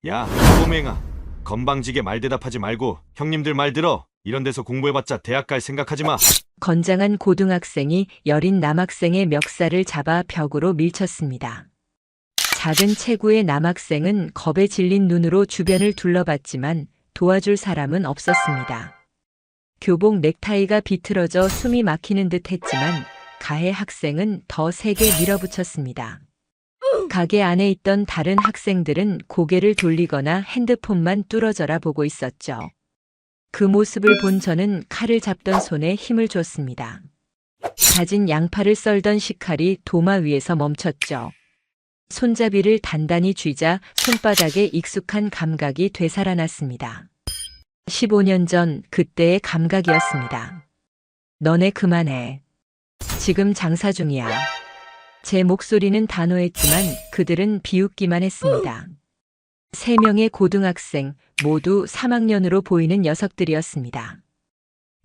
야, 꼬맹아. 건방지게 말 대답하지 말고 형님들 말 들어. 이런 데서 공부해봤자 대학 갈 생각하지 마. 건장한 고등학생이 여린 남학생의 멱살을 잡아 벽으로 밀쳤습니다. 작은 체구의 남학생은 겁에 질린 눈으로 주변을 둘러봤지만 도와줄 사람은 없었습니다. 교복 넥타이가 비틀어져 숨이 막히는 듯 했지만 가해 학생은 더 세게 밀어붙였습니다. 가게 안에 있던 다른 학생들은 고개를 돌리거나 핸드폰만 뚫어져라 보고 있었죠. 그 모습을 본 저는 칼을 잡던 손에 힘을 줬습니다. 다진 양파를 썰던 식칼이 도마 위에서 멈췄죠. 손잡이를 단단히 쥐자 손바닥에 익숙한 감각이 되살아났습니다. 15년 전 그때의 감각이었습니다. 너네 그만해. 지금 장사 중이야. 제 목소리는 단호했지만 그들은 비웃기만 했습니다. 3명의 고등학생, 모두 3학년으로 보이는 녀석들이었습니다.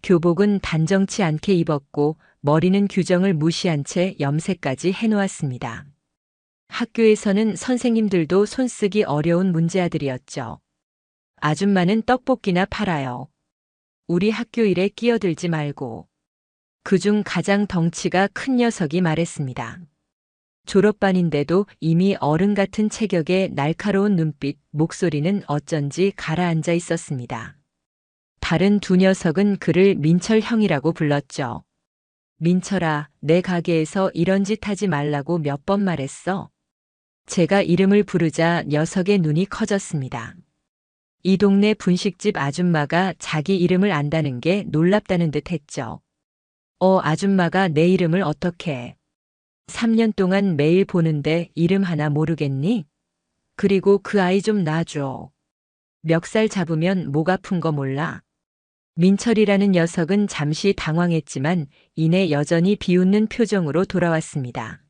교복은 단정치 않게 입었고 머리는 규정을 무시한 채 염색까지 해놓았습니다. 학교에서는 선생님들도 손쓰기 어려운 문제아들이었죠. 아줌마는 떡볶이나 팔아요. 우리 학교 일에 끼어들지 말고. 그중 가장 덩치가 큰 녀석이 말했습니다. 졸업반인데도 이미 어른 같은 체격에 날카로운 눈빛, 목소리는 어쩐지 가라앉아 있었습니다. 다른 두 녀석은 그를 민철 형이라고 불렀죠. 민철아, 내 가게에서 이런 짓 하지 말라고 몇 번 말했어. 제가 이름을 부르자 녀석의 눈이 커졌습니다. 이 동네 분식집 아줌마가 자기 이름을 안다는 게 놀랍다는 듯 했죠. 아줌마가 내 이름을 어떻게 해? 3년 동안 매일 보는데 이름 하나 모르겠니? 그리고 그 아이 좀 놔줘. 멱살 잡으면 목 아픈 거 몰라? 민철이라는 녀석은 잠시 당황했지만 이내 여전히 비웃는 표정으로 돌아왔습니다.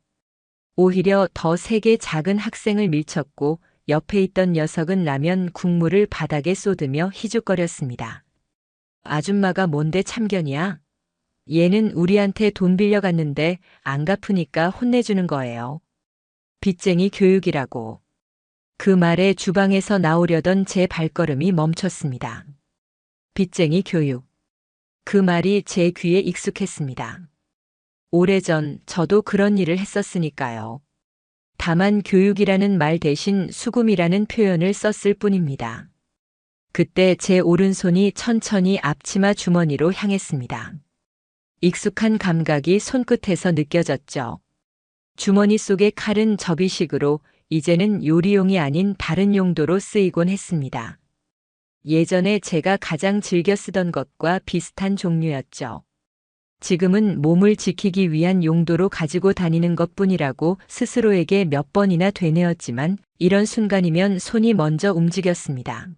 오히려 더 세게 작은 학생을 밀쳤고 옆에 있던 녀석은 라면 국물을 바닥에 쏟으며 희죽거렸습니다. 아줌마가 뭔데 참견이야? 얘는 우리한테 돈 빌려갔는데 안 갚으니까 혼내주는 거예요. 빚쟁이 교육이라고. 그 말에 주방에서 나오려던 제 발걸음이 멈췄습니다. 빚쟁이 교육. 그 말이 제 귀에 익숙했습니다. 오래전 저도 그런 일을 했었으니까요. 다만 교육이라는 말 대신 수금이라는 표현을 썼을 뿐입니다. 그때 제 오른손이 천천히 앞치마 주머니로 향했습니다. 익숙한 감각이 손끝에서 느껴졌죠. 주머니 속의 칼은 접이식으로 이제는 요리용이 아닌 다른 용도로 쓰이곤 했습니다. 예전에 제가 가장 즐겨 쓰던 것과 비슷한 종류였죠. 지금은 몸을 지키기 위한 용도로 가지고 다니는 것뿐이라고 스스로에게 몇 번이나 되뇌었지만 이런 순간이면 손이 먼저 움직였습니다.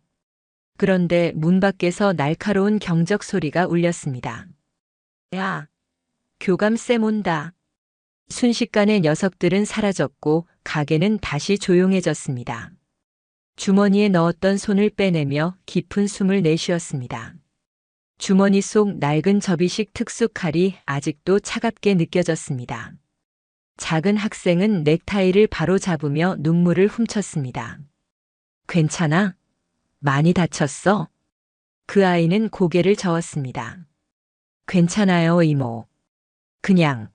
그런데 문 밖에서 날카로운 경적 소리가 울렸습니다. 야, 교감쌤 온다. 순식간에 녀석들은 사라졌고 가게는 다시 조용해졌습니다. 주머니에 넣었던 손을 빼내며 깊은 숨을 내쉬었습니다. 주머니 속 낡은 접이식 특수칼이 아직도 차갑게 느껴졌습니다. 작은 학생은 넥타이를 바로 잡으며 눈물을 훔쳤습니다. 괜찮아? 많이 다쳤어? 그 아이는 고개를 저었습니다. 괜찮아요, 이모. 그냥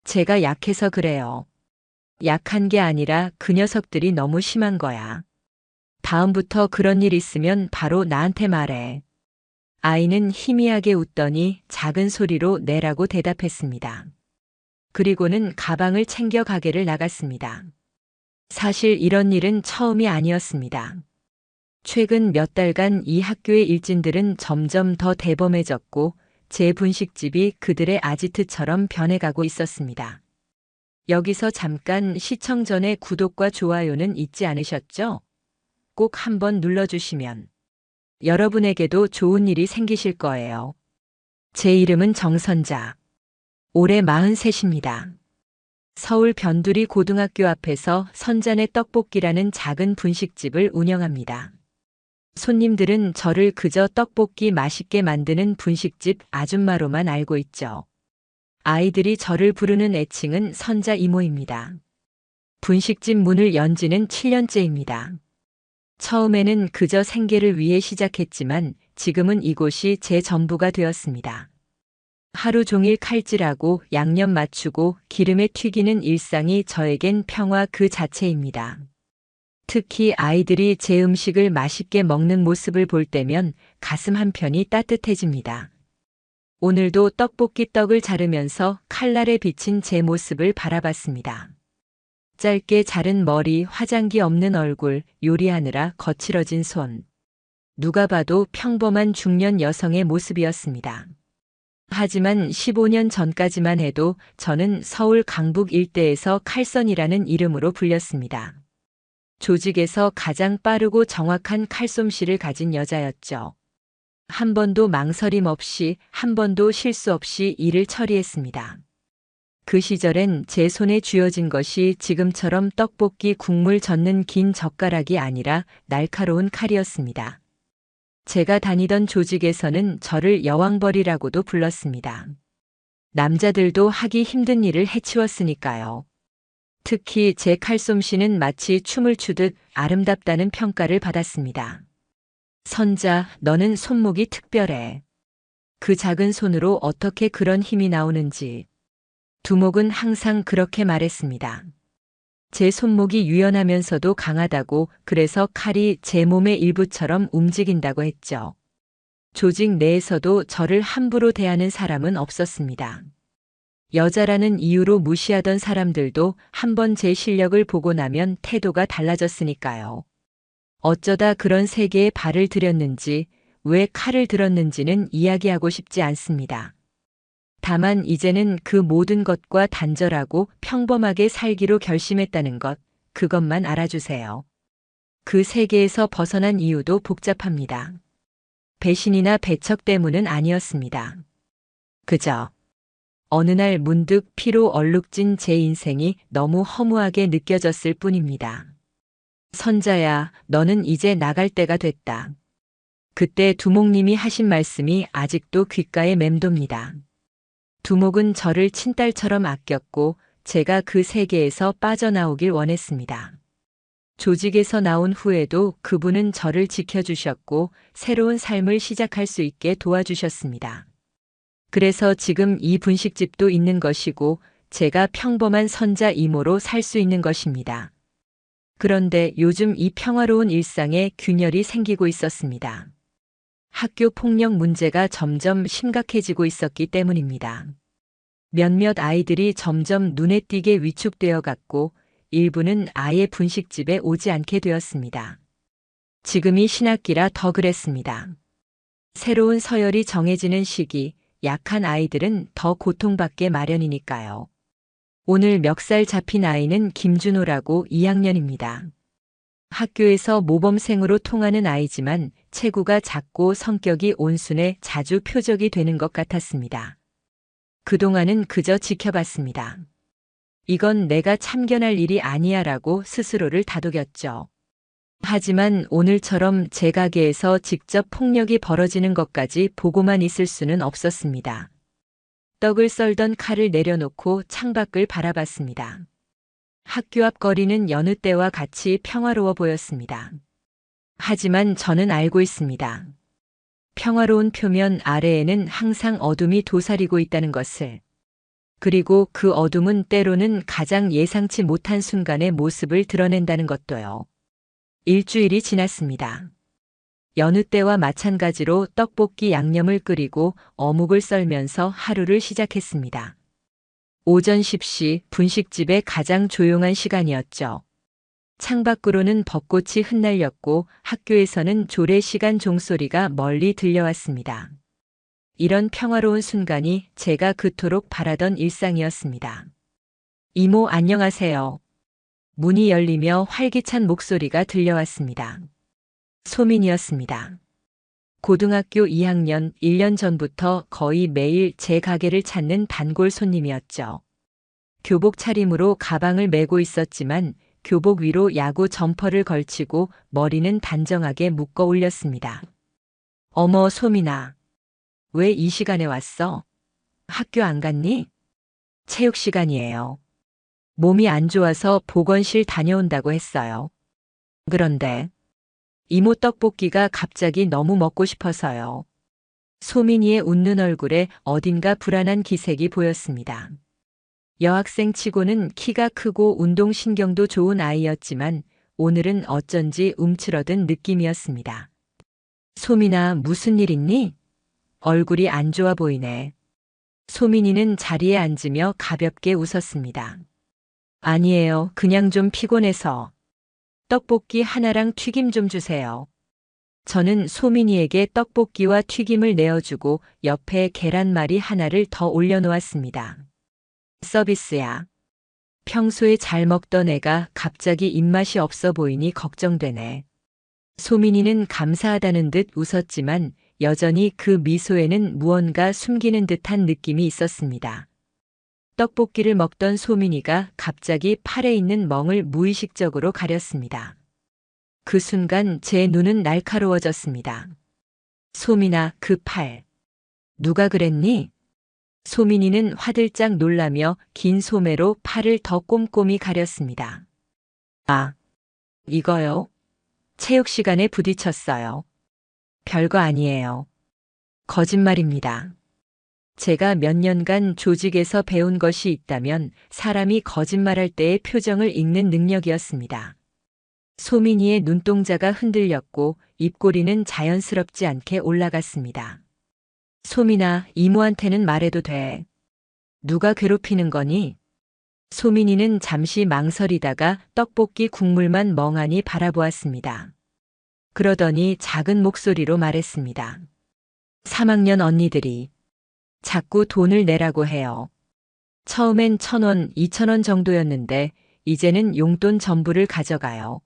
제가 약해서 그래요. 약한 게 아니라 그 녀석들이 너무 심한 거야. 다음부터 그런 일 있으면 바로 나한테 말해. 아이는 희미하게 웃더니 작은 소리로 내라고 대답했습니다. 그리고는 가방을 챙겨 가게를 나갔습니다. 사실 이런 일은 처음이 아니었습니다. 최근 몇 달간 이 학교의 일진들은 점점 더 대범해졌고 제 분식집이 그들의 아지트처럼 변해가고 있었습니다. 여기서 잠깐 시청 전에 구독과 좋아요는 잊지 않으셨죠? 꼭 한번 눌러주시면 여러분에게도 좋은 일이 생기실 거예요. 제 이름은 정선자. 올해 43입니다. 서울 변두리 고등학교 앞에서 선잔의 떡볶이라는 작은 분식집을 운영합니다. 손님들은 저를 그저 떡볶이 맛있게 만드는 분식집 아줌마로만 알고 있죠. 아이들이 저를 부르는 애칭은 선자 이모입니다. 분식집 문을 연 지는 7년째입니다. 처음에는 그저 생계를 위해 시작했지만 지금은 이곳이 제 전부가 되었습니다. 하루 종일 칼질하고 양념 맞추고 기름에 튀기는 일상이 저에겐 평화 그 자체입니다. 특히 아이들이 제 음식을 맛있게 먹는 모습을 볼 때면 가슴 한편이 따뜻해집니다. 오늘도 떡볶이 떡을 자르면서 칼날에 비친 제 모습을 바라봤습니다. 짧게 자른 머리, 화장기 없는 얼굴, 요리하느라 거칠어진 손. 누가 봐도 평범한 중년 여성의 모습이었습니다. 하지만 15년 전까지만 해도 저는 서울 강북 일대에서 칼선이라는 이름으로 불렸습니다. 조직에서 가장 빠르고 정확한 칼솜씨를 가진 여자였죠. 한 번도 망설임 없이, 한 번도 실수 없이 일을 처리했습니다. 그 시절엔 제 손에 쥐어진 것이 지금처럼 떡볶이 국물 젓는 긴 젓가락이 아니라 날카로운 칼이었습니다. 제가 다니던 조직에서는 저를 여왕벌이라고도 불렀습니다. 남자들도 하기 힘든 일을 해치웠으니까요. 특히 제 칼솜씨는 마치 춤을 추듯 아름답다는 평가를 받았습니다. 선자, 너는 손목이 특별해. 그 작은 손으로 어떻게 그런 힘이 나오는지. 두목은 항상 그렇게 말했습니다. 제 손목이 유연하면서도 강하다고, 그래서 칼이 제 몸의 일부처럼 움직인다고 했죠. 조직 내에서도 저를 함부로 대하는 사람은 없었습니다. 여자라는 이유로 무시하던 사람들도 한번 제 실력을 보고 나면 태도가 달라졌으니까요. 어쩌다 그런 세계에 발을 들였는지, 왜 칼을 들었는지는 이야기하고 싶지 않습니다. 다만 이제는 그 모든 것과 단절하고 평범하게 살기로 결심했다는 것, 그것만 알아주세요. 그 세계에서 벗어난 이유도 복잡합니다. 배신이나 배척 때문은 아니었습니다. 그저 어느 날 문득 피로 얼룩진 제 인생이 너무 허무하게 느껴졌을 뿐입니다. 선자야, 너는 이제 나갈 때가 됐다. 그때 두목님이 하신 말씀이 아직도 귓가에 맴돕니다. 두목은 저를 친딸처럼 아꼈고 제가 그 세계에서 빠져나오길 원했습니다. 조직에서 나온 후에도 그분은 저를 지켜주셨고 새로운 삶을 시작할 수 있게 도와주셨습니다. 그래서 지금 이 분식집도 있는 것이고 제가 평범한 선자 이모로 살 수 있는 것입니다. 그런데 요즘 이 평화로운 일상에 균열이 생기고 있었습니다. 학교 폭력 문제가 점점 심각해지고 있었기 때문입니다. 몇몇 아이들이 점점 눈에 띄게 위축되어 갔고 일부는 아예 분식집에 오지 않게 되었습니다. 지금이 신학기라 더 그랬습니다. 새로운 서열이 정해지는 시기, 약한 아이들은 더 고통받게 마련이니까요. 오늘 멱살 잡힌 아이는 김준호라고 2학년입니다. 학교에서 모범생으로 통하는 아이지만 체구가 작고 성격이 온순해 자주 표적이 되는 것 같았습니다. 그동안은 그저 지켜봤습니다. 이건 내가 참견할 일이 아니야라고 스스로를 다독였죠. 하지만 오늘처럼 제 가게에서 직접 폭력이 벌어지는 것까지 보고만 있을 수는 없었습니다. 떡을 썰던 칼을 내려놓고 창밖을 바라봤습니다. 학교 앞 거리는 여느 때와 같이 평화로워 보였습니다. 하지만 저는 알고 있습니다. 평화로운 표면 아래에는 항상 어둠이 도사리고 있다는 것을. 그리고 그 어둠은 때로는 가장 예상치 못한 순간의 모습을 드러낸다는 것도요. 일주일이 지났습니다. 여느 때와 마찬가지로 떡볶이 양념을 끓이고 어묵을 썰면서 하루를 시작했습니다. 오전 10시 분식집의 가장 조용한 시간이었죠. 창밖으로는 벚꽃이 흩날렸고 학교에서는 조례시간 종소리가 멀리 들려왔습니다. 이런 평화로운 순간이 제가 그토록 바라던 일상이었습니다. 이모 안녕하세요. 문이 열리며 활기찬 목소리가 들려왔습니다. 소민이었습니다. 고등학교 2학년 1년 전부터 거의 매일 제 가게를 찾는 단골 손님이었죠. 교복 차림으로 가방을 메고 있었지만 교복 위로 야구 점퍼를 걸치고 머리는 단정하게 묶어 올렸습니다. 어머 소민아, 왜 이 시간에 왔어? 학교 안 갔니? 체육 시간이에요. 몸이 안 좋아서 보건실 다녀온다고 했어요. 그런데 이모 떡볶이가 갑자기 너무 먹고 싶어서요. 소민이의 웃는 얼굴에 어딘가 불안한 기색이 보였습니다. 여학생 치고는 키가 크고 운동신경도 좋은 아이였지만 오늘은 어쩐지 움츠러든 느낌이었습니다. 소민아, 무슨 일 있니? 얼굴이 안 좋아 보이네. 소민이는 자리에 앉으며 가볍게 웃었습니다. 아니에요. 그냥 좀 피곤해서. 떡볶이 하나랑 튀김 좀 주세요. 저는 소민이에게 떡볶이와 튀김을 내어주고 옆에 계란말이 하나를 더 올려놓았습니다. 서비스야. 평소에 잘 먹던 애가 갑자기 입맛이 없어 보이니 걱정되네. 소민이는 감사하다는 듯 웃었지만 여전히 그 미소에는 무언가 숨기는 듯한 느낌이 있었습니다. 떡볶이를 먹던 소민이가 갑자기 팔에 있는 멍을 무의식적으로 가렸습니다. 그 순간 제 눈은 날카로워졌습니다. 소민아, 그 팔. 누가 그랬니? 소민이는 화들짝 놀라며 긴 소매로 팔을 더 꼼꼼히 가렸습니다. 아, 이거요? 체육 시간에 부딪혔어요. 별거 아니에요. 거짓말입니다. 제가 몇 년간 조직에서 배운 것이 있다면 사람이 거짓말할 때의 표정을 읽는 능력이었습니다. 소민이의 눈동자가 흔들렸고 입꼬리는 자연스럽지 않게 올라갔습니다. 소민아, 이모한테는 말해도 돼. 누가 괴롭히는 거니? 소민이는 잠시 망설이다가 떡볶이 국물만 멍하니 바라보았습니다. 그러더니 작은 목소리로 말했습니다. 3학년 언니들이 자꾸 돈을 내라고 해요. 처음엔 1,000원, 2,000원 정도였는데 이제는 용돈 전부를 가져가요.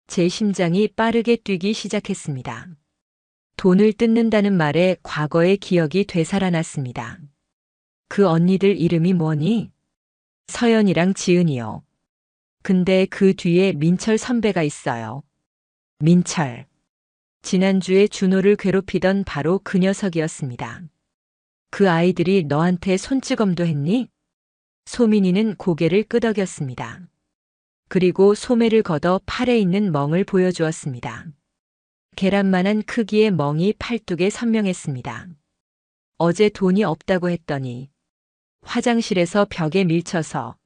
제 심장이 빠르게 뛰기 시작했습니다. 돈을 뜯는다는 말에 과거의 기억이 되살아났습니다. 그 언니들 이름이 뭐니? 서연이랑 지은이요. 근데 그 뒤에 민철 선배가 있어요. 민철. 지난주에 준호를 괴롭히던 바로 그 녀석이었습니다. 그 아이들이 너한테 손찌검도 했니? 소민이는 고개를 끄덕였습니다. 그리고 소매를 걷어 팔에 있는 멍을 보여주었습니다. 계란만한 크기의 멍이 팔뚝에 선명했습니다. 어제 돈이 없다고 했더니 화장실에서 벽에 밀쳐서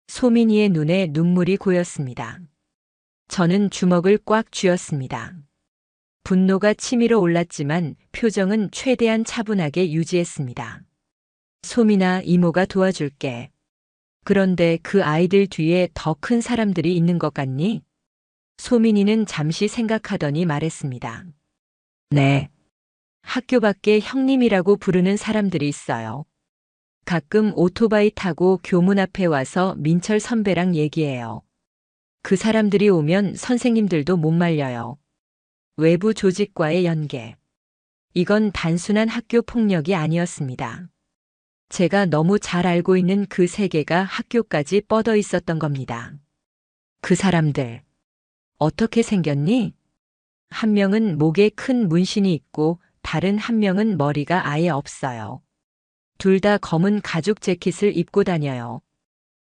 소민이의 눈에 눈물이 고였습니다. 저는 주먹을 꽉 쥐었습니다. 분노가 치밀어 올랐지만 표정은 최대한 차분하게 유지했습니다. 소민아, 이모가 도와줄게. 그런데 그 아이들 뒤에 더 큰 사람들이 있는 것 같니? 소민이는 잠시 생각하더니 말했습니다. 네. 학교 밖에 형님이라고 부르는 사람들이 있어요. 가끔 오토바이 타고 교문 앞에 와서 민철 선배랑 얘기해요. 그 사람들이 오면 선생님들도 못 말려요. 외부 조직과의 연계. 이건 단순한 학교 폭력이 아니었습니다. 제가 너무 잘 알고 있는 그 세계가 학교까지 뻗어 있었던 겁니다. 그 사람들. 어떻게 생겼니? 한 명은 목에 큰 문신이 있고 다른 한 명은 머리가 아예 없어요. 둘 다 검은 가죽 재킷을 입고 다녀요.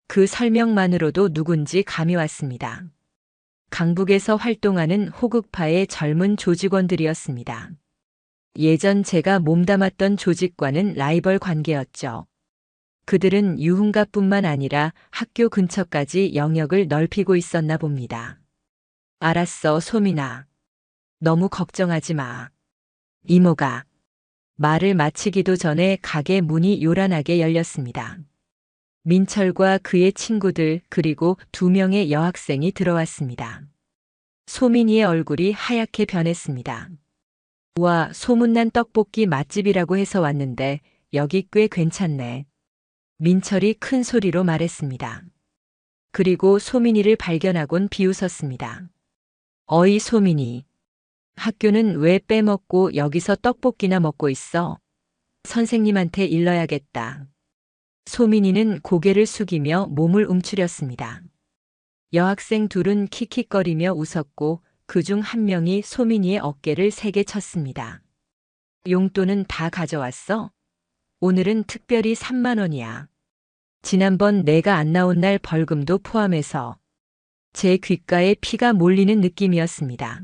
그 설명만으로도 누군지 감이 왔습니다. 강북에서 활동하는 호국파의 젊은 조직원들이었습니다. 예전 제가 몸담았던 조직과는 라이벌 관계였죠. 그들은 유흥가뿐만 아니라 학교 근처까지 영역을 넓히고 있었나 봅니다. 알았어, 소민아. 너무 걱정하지 마. 이모가. 말을 마치기도 전에 가게 문이 요란하게 열렸습니다. 민철과 그의 친구들 그리고 2명의 여학생이 들어왔습니다. 소민이의 얼굴이 하얗게 변했습니다. 우와, 소문난 떡볶이 맛집이라고 해서 왔는데 여기 꽤 괜찮네. 민철이 큰 소리로 말했습니다. 그리고 소민이를 발견하곤 비웃었습니다. 어이 소민이. 학교는 왜 빼먹고 여기서 떡볶이나 먹고 있어? 선생님한테 일러야겠다. 소민이는 고개를 숙이며 몸을 움츠렸습니다. 여학생 둘은 킥킥거리며 웃었고 그중 한 명이 소민이의 어깨를 세게 쳤습니다. 용돈은 다 가져왔어? 오늘은 특별히 3만 원이야. 지난번 내가 안 나온 날 벌금도 포함해서. 제 귓가에 피가 몰리는 느낌이었습니다.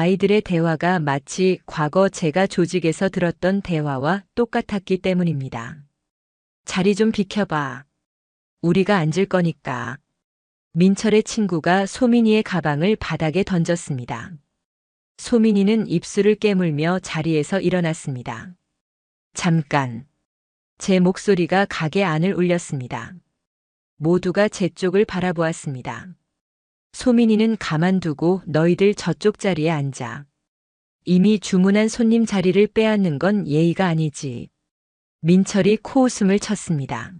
아이들의 대화가 마치 과거 제가 조직에서 들었던 대화와 똑같았기 때문입니다. 자리 좀 비켜봐. 우리가 앉을 거니까. 민철의 친구가 소민이의 가방을 바닥에 던졌습니다. 소민이는 입술을 깨물며 자리에서 일어났습니다. 잠깐. 제 목소리가 가게 안을 울렸습니다. 모두가 제 쪽을 바라보았습니다. 소민이는 가만두고 너희들 저쪽 자리에 앉아. 이미 주문한 손님 자리를 빼앗는 건 예의가 아니지. 민철이 코웃음을 쳤습니다.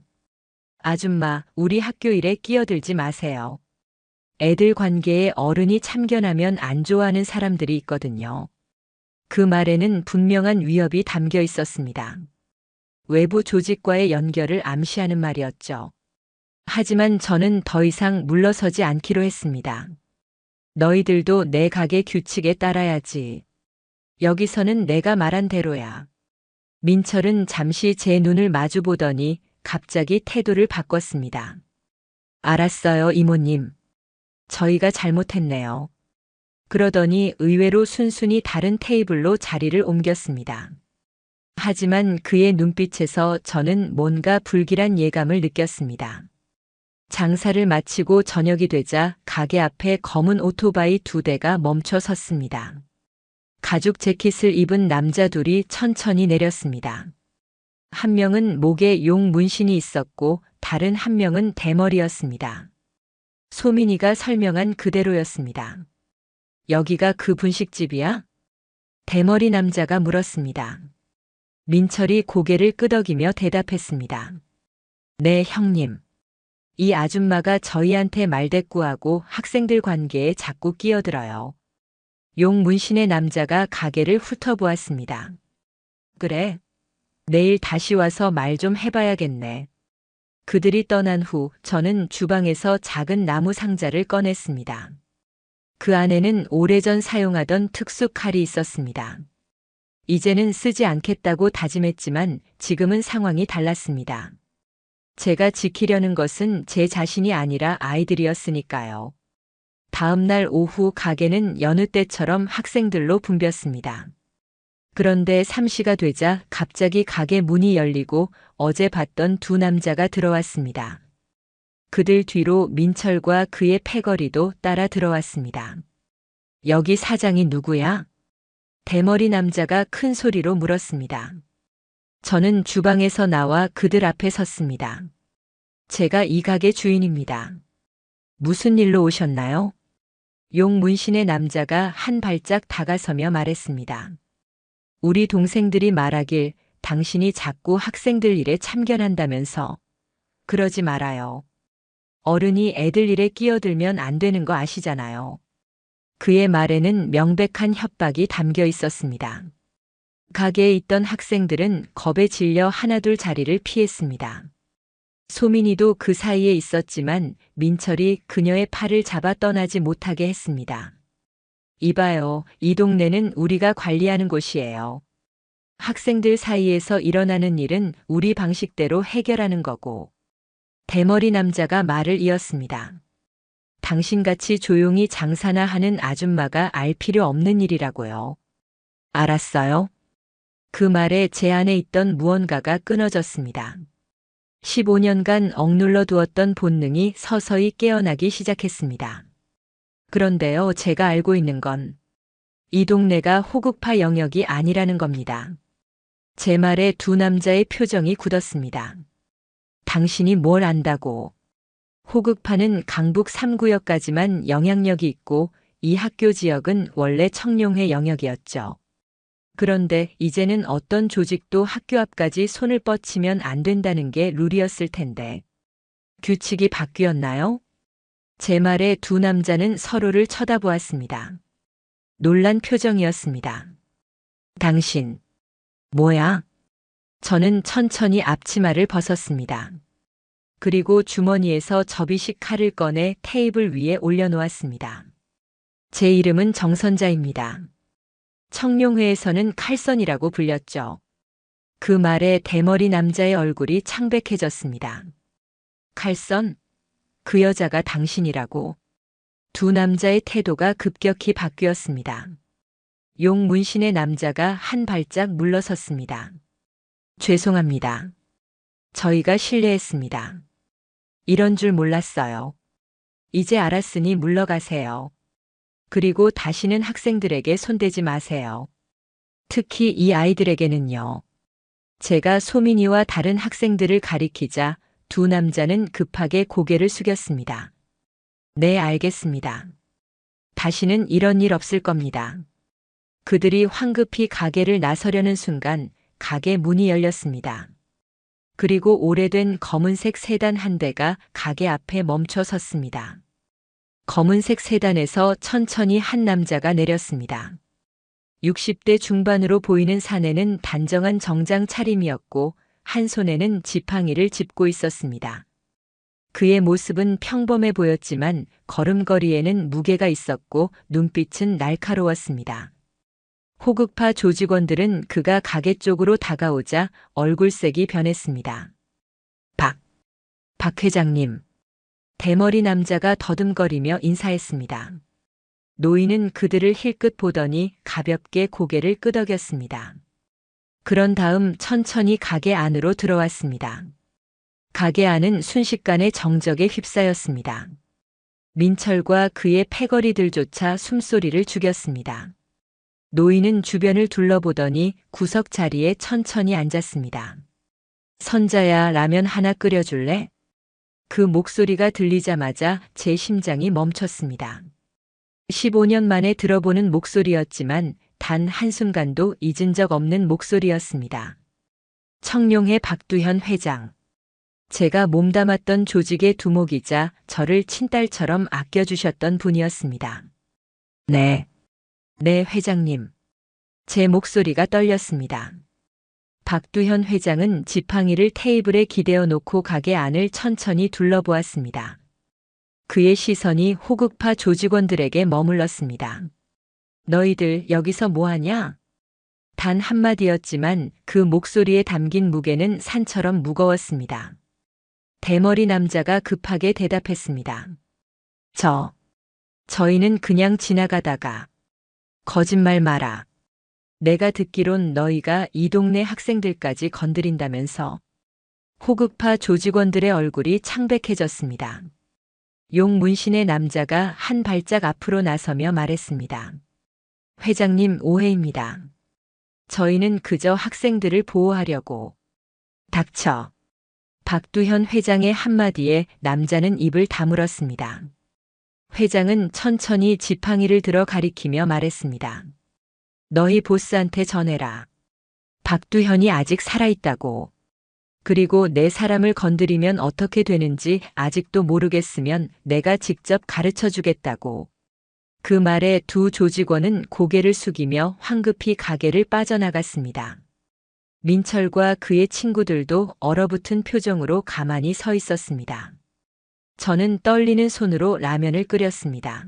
아줌마, 우리 학교 일에 끼어들지 마세요. 애들 관계에 어른이 참견하면 안 좋아하는 사람들이 있거든요. 그 말에는 분명한 위협이 담겨 있었습니다. 외부 조직과의 연결을 암시하는 말이었죠. 하지만 저는 더 이상 물러서지 않기로 했습니다. 너희들도 내 가게 규칙에 따라야지. 여기서는 내가 말한 대로야. 민철은 잠시 제 눈을 마주 보더니 갑자기 태도를 바꿨습니다. 알았어요, 이모님. 저희가 잘못했네요. 그러더니 의외로 순순히 다른 테이블로 자리를 옮겼습니다. 하지만 그의 눈빛에서 저는 뭔가 불길한 예감을 느꼈습니다. 장사를 마치고 저녁이 되자 가게 앞에 검은 오토바이 2대가 멈춰 섰습니다. 가죽 재킷을 입은 남자 둘이 천천히 내렸습니다. 한 명은 목에 용 문신이 있었고 다른 한 명은 대머리였습니다. 소민이가 설명한 그대로였습니다. 여기가 그 분식집이야? 대머리 남자가 물었습니다. 민철이 고개를 끄덕이며 대답했습니다. 네, 형님. 이 아줌마가 저희한테 말대꾸하고 학생들 관계에 자꾸 끼어들어요. 용 문신의 남자가 가게를 훑어보았습니다. 그래. 내일 다시 와서 말 좀 해봐야겠네. 그들이 떠난 후 저는 주방에서 작은 나무 상자를 꺼냈습니다. 그 안에는 오래전 사용하던 특수 칼이 있었습니다. 이제는 쓰지 않겠다고 다짐했지만 지금은 상황이 달랐습니다. 제가 지키려는 것은 제 자신이 아니라 아이들이었으니까요. 다음 날 오후 가게는 여느 때처럼 학생들로 붐볐습니다. 그런데 3시가 되자 갑자기 가게 문이 열리고 어제 봤던 두 남자가 들어왔습니다. 그들 뒤로 민철과 그의 패거리도 따라 들어왔습니다. 여기 사장이 누구야? 대머리 남자가 큰 소리로 물었습니다. 저는 주방에서 나와 그들 앞에 섰습니다. 제가 이 가게 주인입니다. 무슨 일로 오셨나요? 용 문신의 남자가 한 발짝 다가서며 말했습니다. 우리 동생들이 말하길 당신이 자꾸 학생들 일에 참견한다면서. 그러지 말아요. 어른이 애들 일에 끼어들면 안 되는 거 아시잖아요. 그의 말에는 명백한 협박이 담겨 있었습니다. 가게에 있던 학생들은 겁에 질려 하나둘 자리를 피했습니다. 소민이도 그 사이에 있었지만 민철이 그녀의 팔을 잡아 떠나지 못하게 했습니다. 이봐요, 이 동네는 우리가 관리하는 곳이에요. 학생들 사이에서 일어나는 일은 우리 방식대로 해결하는 거고. 대머리 남자가 말을 이었습니다. 당신같이 조용히 장사나 하는 아줌마가 알 필요 없는 일이라고요. 알았어요? 그 말에 제 안에 있던 무언가가 끊어졌습니다. 15년간 억눌러 두었던 본능이 서서히 깨어나기 시작했습니다. 그런데요, 제가 알고 있는 건 이 동네가 호국파 영역이 아니라는 겁니다. 제 말에 두 남자의 표정이 굳었습니다. 당신이 뭘 안다고? 호국파는 강북 3구역까지만 영향력이 있고 이 학교 지역은 원래 청룡회 영역이었죠. 그런데 이제는 어떤 조직도 학교 앞까지 손을 뻗치면 안 된다는 게 룰이었을 텐데. 규칙이 바뀌었나요? 제 말에 두 남자는 서로를 쳐다보았습니다. 놀란 표정이었습니다. 당신, 뭐야? 저는 천천히 앞치마를 벗었습니다. 그리고 주머니에서 접이식 칼을 꺼내 테이블 위에 올려놓았습니다. 제 이름은 정선자입니다. 청룡회에서는 칼선이라고 불렸죠. 그 말에 대머리 남자의 얼굴이 창백해졌습니다. 칼선? 그 여자가 당신이라고. 두 남자의 태도가 급격히 바뀌었습니다. 용 문신의 남자가 한 발짝 물러섰습니다. 죄송합니다. 저희가 실례했습니다. 이런 줄 몰랐어요. 이제 알았으니 물러가세요. 그리고 다시는 학생들에게 손대지 마세요. 특히 이 아이들에게는요. 제가 소민이와 다른 학생들을 가리키자 두 남자는 급하게 고개를 숙였습니다. 네, 알겠습니다. 다시는 이런 일 없을 겁니다. 그들이 황급히 가게를 나서려는 순간 가게 문이 열렸습니다. 그리고 오래된 검은색 세단 한 대가 가게 앞에 멈춰 섰습니다. 검은색 세단에서 천천히 한 남자가 내렸습니다. 60대 중반으로 보이는 사내는 단정한 정장 차림이었고 한 손에는 지팡이를 짚고 있었습니다. 그의 모습은 평범해 보였지만 걸음걸이에는 무게가 있었고 눈빛은 날카로웠습니다. 호극파 조직원들은 그가 가게 쪽으로 다가오자 얼굴색이 변했습니다. 박 회장님. 대머리 남자가 더듬거리며 인사했습니다. 노인은 그들을 힐끗 보더니 가볍게 고개를 끄덕였습니다. 그런 다음 천천히 가게 안으로 들어왔습니다. 가게 안은 순식간에 정적에 휩싸였습니다. 민철과 그의 패거리들조차 숨소리를 죽였습니다. 노인은 주변을 둘러보더니 구석 자리에 천천히 앉았습니다. 선자야, 라면 하나 끓여줄래? 그 목소리가 들리자마자 제 심장이 멈췄습니다. 15년 만에 들어보는 목소리였지만 단 한순간도 잊은 적 없는 목소리였습니다. 청룡회 박두현 회장. 제가 몸담았던 조직의 두목이자 저를 친딸처럼 아껴주셨던 분이었습니다. 네, 회장님. 제 목소리가 떨렸습니다. 박두현 회장은 지팡이를 테이블에 기대어 놓고 가게 안을 천천히 둘러보았습니다. 그의 시선이 호극파 조직원들에게 머물렀습니다. 너희들 여기서 뭐하냐? 단 한마디였지만 그 목소리에 담긴 무게는 산처럼 무거웠습니다. 대머리 남자가 급하게 대답했습니다. 저희는 그냥 지나가다가. 거짓말 마라. 내가 듣기론 너희가 이 동네 학생들까지 건드린다면서. 호극파 조직원들의 얼굴이 창백해졌습니다. 용 문신의 남자가 한 발짝 앞으로 나서며 말했습니다. 회장님, 오해입니다. 저희는 그저 학생들을 보호하려고. 닥쳐. 박두현 회장의 한마디에 남자는 입을 다물었습니다. 회장은 천천히 지팡이를 들어 가리키며 말했습니다. 너희 보스한테 전해라. 박두현이 아직 살아있다고. 그리고 내 사람을 건드리면 어떻게 되는지 아직도 모르겠으면 내가 직접 가르쳐 주겠다고. 그 말에 두 조직원은 고개를 숙이며 황급히 가게를 빠져나갔습니다. 민철과 그의 친구들도 얼어붙은 표정으로 가만히 서 있었습니다. 저는 떨리는 손으로 라면을 끓였습니다.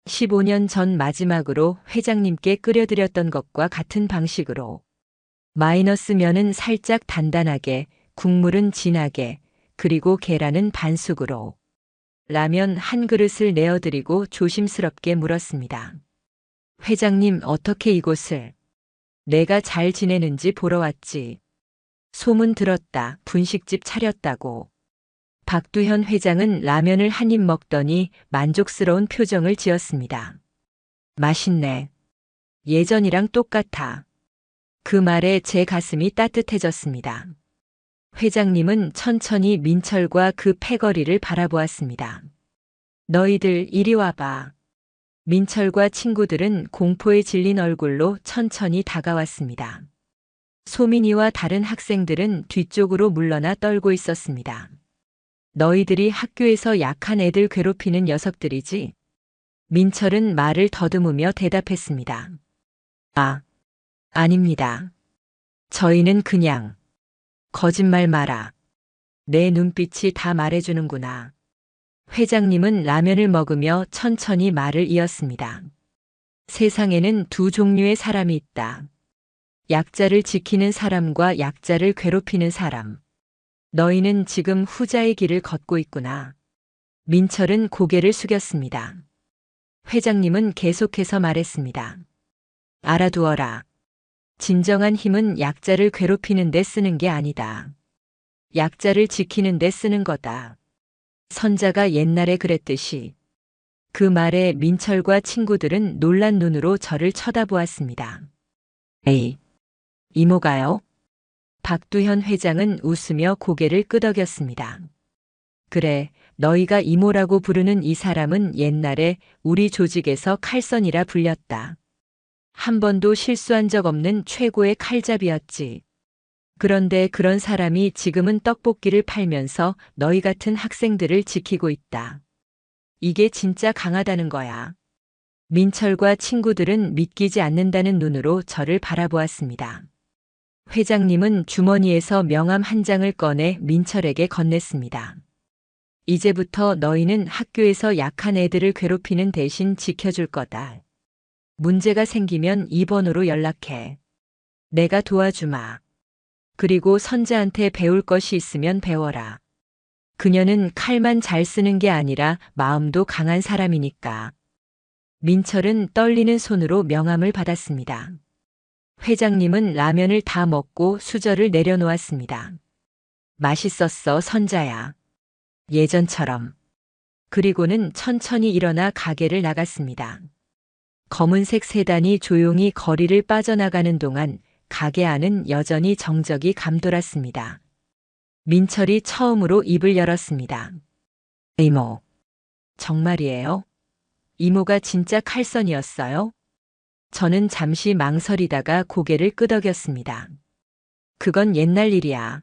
15년 전 마지막으로 회장님께 끓여드렸던 것과 같은 방식으로. 마이너스 면은 살짝 단단하게, 국물은 진하게, 그리고 계란은 반숙으로. 라면 한 그릇을 내어드리고 조심스럽게 물었습니다. 회장님, 어떻게 이곳을? 내가 잘 지내는지 보러 왔지. 소문 들었다. 분식집 차렸다고. 박두현 회장은 라면을 한 입 먹더니 만족스러운 표정을 지었습니다. 맛있네. 예전이랑 똑같아. 그 말에 제 가슴이 따뜻해졌습니다. 회장님은 천천히 민철과 그 패거리를 바라보았습니다. 너희들 이리 와봐. 민철과 친구들은 공포에 질린 얼굴로 천천히 다가왔습니다. 소민이와 다른 학생들은 뒤쪽으로 물러나 떨고 있었습니다. 너희들이 학교에서 약한 애들 괴롭히는 녀석들이지? 민철은 말을 더듬으며 대답했습니다. 아닙니다. 저희는 그냥. 거짓말 마라. 내 눈빛이 다 말해주는구나. 회장님은 라면을 먹으며 천천히 말을 이었습니다. 세상에는 두 종류의 사람이 있다. 약자를 지키는 사람과 약자를 괴롭히는 사람. 너희는 지금 후자의 길을 걷고 있구나. 민철은 고개를 숙였습니다. 회장님은 계속해서 말했습니다. 알아두어라. 진정한 힘은 약자를 괴롭히는 데 쓰는 게 아니다. 약자를 지키는 데 쓰는 거다. 선자가 옛날에 그랬듯이. 그 말에 민철과 친구들은 놀란 눈으로 저를 쳐다보았습니다. 에이, 이모가요? 박두현 회장은 웃으며 고개를 끄덕였습니다. 그래, 너희가 이모라고 부르는 이 사람은 옛날에 우리 조직에서 칼선이라 불렸다. 한 번도 실수한 적 없는 최고의 칼잡이였지. 그런데 그런 사람이 지금은 떡볶이를 팔면서 너희 같은 학생들을 지키고 있다. 이게 진짜 강하다는 거야. 민철과 친구들은 믿기지 않는다는 눈으로 저를 바라보았습니다. 회장님은 주머니에서 명함 한 장을 꺼내 민철에게 건넸습니다. 이제부터 너희는 학교에서 약한 애들을 괴롭히는 대신 지켜줄 거다. 문제가 생기면 이 번호로 연락해. 내가 도와주마. 그리고 선자한테 배울 것이 있으면 배워라. 그녀는 칼만 잘 쓰는 게 아니라 마음도 강한 사람이니까. 민철은 떨리는 손으로 명함을 받았습니다. 회장님은 라면을 다 먹고 수저를 내려놓았습니다. 맛있었어, 선자야. 예전처럼. 그리고는 천천히 일어나 가게를 나갔습니다. 검은색 세단이 조용히 거리를 빠져나가는 동안 가게 안은 여전히 정적이 감돌았습니다. 민철이 처음으로 입을 열었습니다. 이모. 정말이에요? 이모가 진짜 칼선이었어요? 저는 잠시 망설이다가 고개를 끄덕였습니다. 그건 옛날 일이야.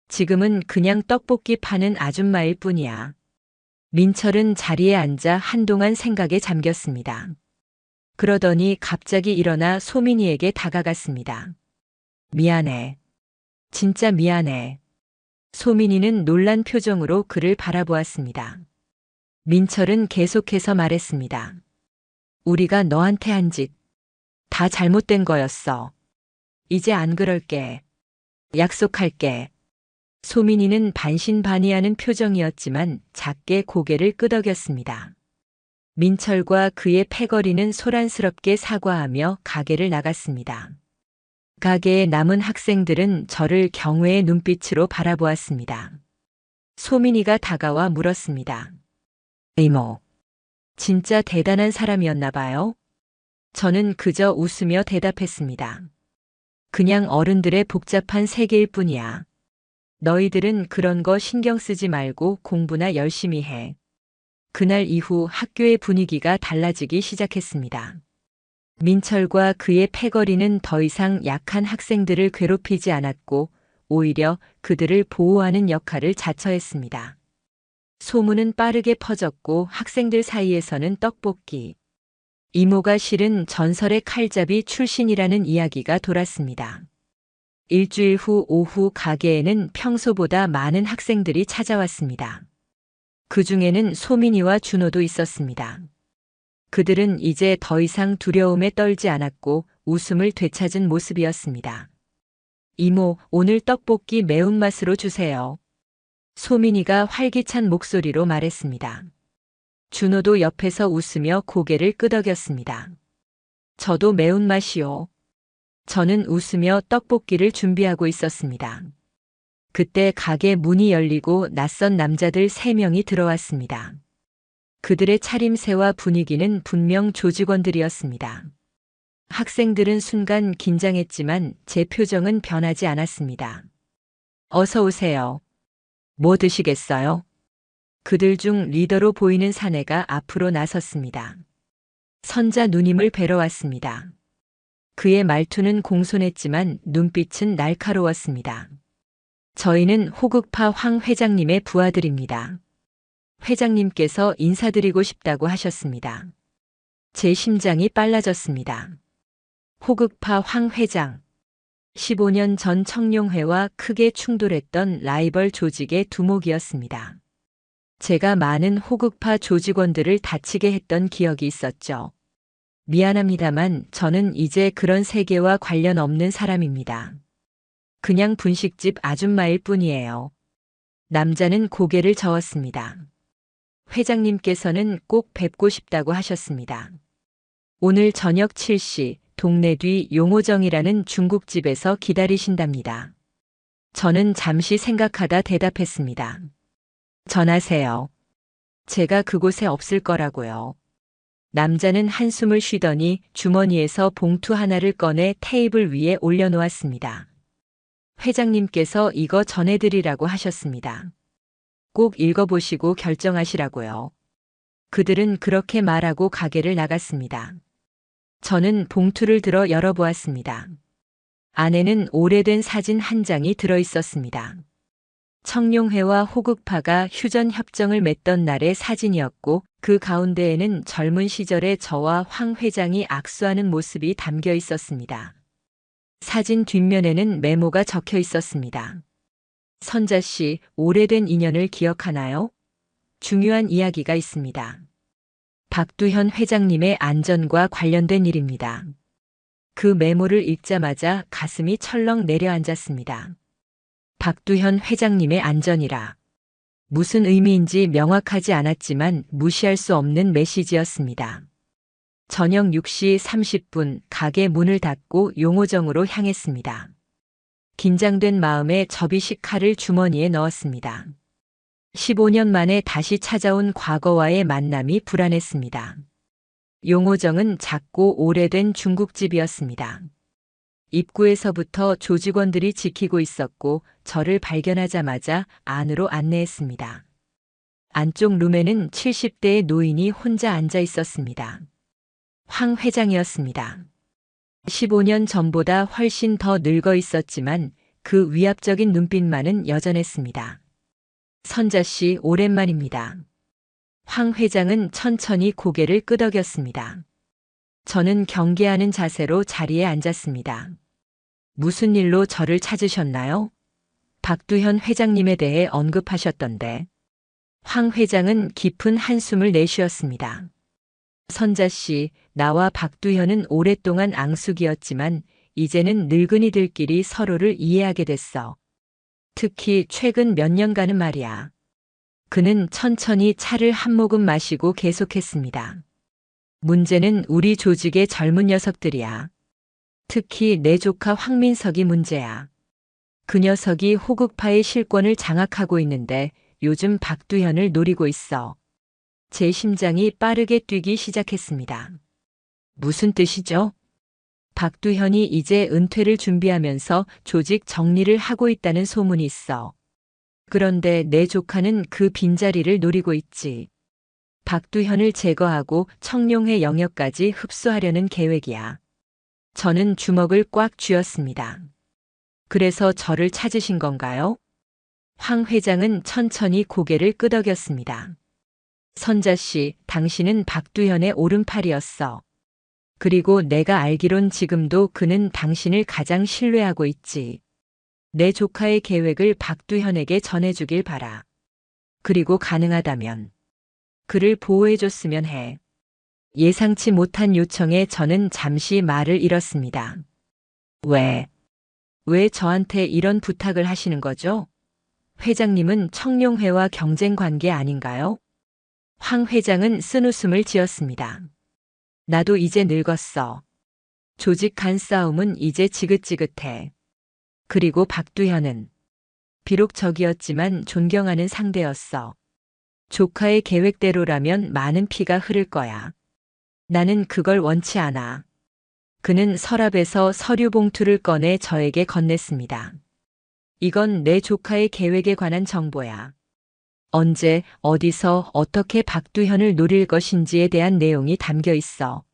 지금은 그냥 떡볶이 파는 아줌마일 뿐이야. 민철은 자리에 앉아 한동안 생각에 잠겼습니다. 그러더니 갑자기 일어나 소민이에게 다가갔습니다. 미안해. 진짜 미안해. 소민이는 놀란 표정으로 그를 바라보았습니다. 민철은 계속해서 말했습니다. 우리가 너한테 한 짓 다 잘못된 거였어. 이제 안 그럴게. 약속할게. 소민이는 반신반의하는 표정이었지만 작게 고개를 끄덕였습니다. 민철과 그의 패거리는 소란스럽게 사과하며 가게를 나갔습니다. 가게에 남은 학생들은 저를 경외의 눈빛으로 바라보았습니다. 소민이가 다가와 물었습니다. 이모, 진짜 대단한 사람이었나 봐요? 저는 그저 웃으며 대답했습니다. 그냥 어른들의 복잡한 세계일 뿐이야. 너희들은 그런 거 신경 쓰지 말고 공부나 열심히 해. 그날 이후 학교의 분위기가 달라지기 시작했습니다. 민철과 그의 패거리는 더 이상 약한 학생들을 괴롭히지 않았고 오히려 그들을 보호하는 역할을 자처했습니다. 소문은 빠르게 퍼졌고 학생들 사이에서는 떡볶이, 이모가 실은 전설의 칼잡이 출신이라는 이야기가 돌았습니다. 일주일 후 오후 가게에는 평소보다 많은 학생들이 찾아왔습니다. 그 중에는 소민이와 준호도 있었습니다. 그들은 이제 더 이상 두려움에 떨지 않았고 웃음을 되찾은 모습이었습니다. 이모, 오늘 떡볶이 매운맛으로 주세요. 소민이가 활기찬 목소리로 말했습니다. 준호도 옆에서 웃으며 고개를 끄덕였습니다. 저도 매운맛이요. 저는 웃으며 떡볶이를 준비하고 있었습니다. 그때 가게 문이 열리고 낯선 남자들 3명이 들어왔습니다. 그들의 차림새와 분위기는 분명 조직원들이었습니다. 학생들은 순간 긴장했지만 제 표정은 변하지 않았습니다. 어서 오세요. 뭐 드시겠어요? 그들 중 리더로 보이는 사내가 앞으로 나섰습니다. 선자 누님을 뵈러 왔습니다. 그의 말투는 공손했지만 눈빛은 날카로웠습니다. 저희는 호국파 황 회장님의 부하들입니다. 회장님께서 인사드리고 싶다고 하셨습니다. 제 심장이 빨라졌습니다. 호국파 황 회장. 15년 전 청룡회와 크게 충돌했던 라이벌 조직의 두목이었습니다. 제가 많은 호국파 조직원들을 다치게 했던 기억이 있었죠. 미안합니다만 저는 이제 그런 세계와 관련 없는 사람입니다. 그냥 분식집 아줌마일 뿐이에요. 남자는 고개를 저었습니다. 회장님께서는 꼭 뵙고 싶다고 하셨습니다. 오늘 저녁 7시 동네 뒤 용호정이라는 중국집에서 기다리신답니다. 저는 잠시 생각하다 대답했습니다. 전하세요. 제가 그곳에 없을 거라고요. 남자는 한숨을 쉬더니 주머니에서 봉투 하나를 꺼내 테이블 위에 올려놓았습니다. 회장님께서 이거 전해드리라고 하셨습니다. 꼭 읽어보시고 결정하시라고요. 그들은 그렇게 말하고 가게를 나갔습니다. 저는 봉투를 들어 열어보았습니다. 안에는 오래된 사진 한 장이 들어있었습니다. 청룡회와 호국파가 휴전 협정을 맺던 날의 사진이었고 그 가운데에는 젊은 시절의 저와 황 회장이 악수하는 모습이 담겨 있었습니다. 사진 뒷면에는 메모가 적혀 있었습니다. 선자 씨, 오래된 인연을 기억하나요? 중요한 이야기가 있습니다. 박두현 회장님의 안전과 관련된 일입니다. 그 메모를 읽자마자 가슴이 철렁 내려앉았습니다. 박두현 회장님의 안전이라. 무슨 의미인지 명확하지 않았지만 무시할 수 없는 메시지였습니다. 저녁 6시 30분 가게 문을 닫고 용호정으로 향했습니다. 긴장된 마음에 접이식 칼을 주머니에 넣었습니다. 15년 만에 다시 찾아온 과거와의 만남이 불안했습니다. 용호정은 작고 오래된 중국집이었습니다. 입구에서부터 조직원들이 지키고 있었고 저를 발견하자마자 안으로 안내했습니다. 안쪽 룸에는 70대의 노인이 혼자 앉아 있었습니다. 황 회장이었습니다. 15년 전보다 훨씬 더 늙어 있었지만 그 위압적인 눈빛만은 여전했습니다. 선자 씨, 오랜만입니다. 황 회장은 천천히 고개를 끄덕였습니다. 저는 경계하는 자세로 자리에 앉았습니다. 무슨 일로 저를 찾으셨나요? 박두현 회장님에 대해 언급하셨던데. 황 회장은 깊은 한숨을 내쉬었습니다. 선자 씨, 나와 박두현은 오랫동안 앙숙이었지만 이제는 늙은이들끼리 서로를 이해하게 됐어. 특히 최근 몇 년간은 말이야. 그는 천천히 차를 한 모금 마시고 계속했습니다. 문제는 우리 조직의 젊은 녀석들이야. 특히 내 조카 황민석이 문제야. 그 녀석이 호국파의 실권을 장악하고 있는데 요즘 박두현을 노리고 있어. 제 심장이 빠르게 뛰기 시작했습니다. 무슨 뜻이죠? 박두현이 이제 은퇴를 준비하면서 조직 정리를 하고 있다는 소문이 있어. 그런데 내 조카는 그 빈자리를 노리고 있지. 박두현을 제거하고 청룡회 영역까지 흡수하려는 계획이야. 저는 주먹을 꽉 쥐었습니다. 그래서 저를 찾으신 건가요? 황 회장은 천천히 고개를 끄덕였습니다. 선자 씨, 당신은 박두현의 오른팔이었어. 그리고 내가 알기론 지금도 그는 당신을 가장 신뢰하고 있지. 내 조카의 계획을 박두현에게 전해주길 바라. 그리고 가능하다면 그를 보호해줬으면 해. 예상치 못한 요청에 저는 잠시 말을 잃었습니다. 왜 저한테 이런 부탁을 하시는 거죠? 회장님은 청룡회와 경쟁 관계 아닌가요? 황 회장은 쓴웃음을 지었습니다. 나도 이제 늙었어. 조직 간 싸움은 이제 지긋지긋해. 그리고 박두현은 비록 적이었지만 존경하는 상대였어. 조카의 계획대로라면 많은 피가 흐를 거야. 나는 그걸 원치 않아. 그는 서랍에서 서류 봉투를 꺼내 저에게 건넸습니다. 이건 내 조카의 계획에 관한 정보야. 언제, 어디서, 어떻게 박두현을 노릴 것인지에 대한 내용이 담겨 있어.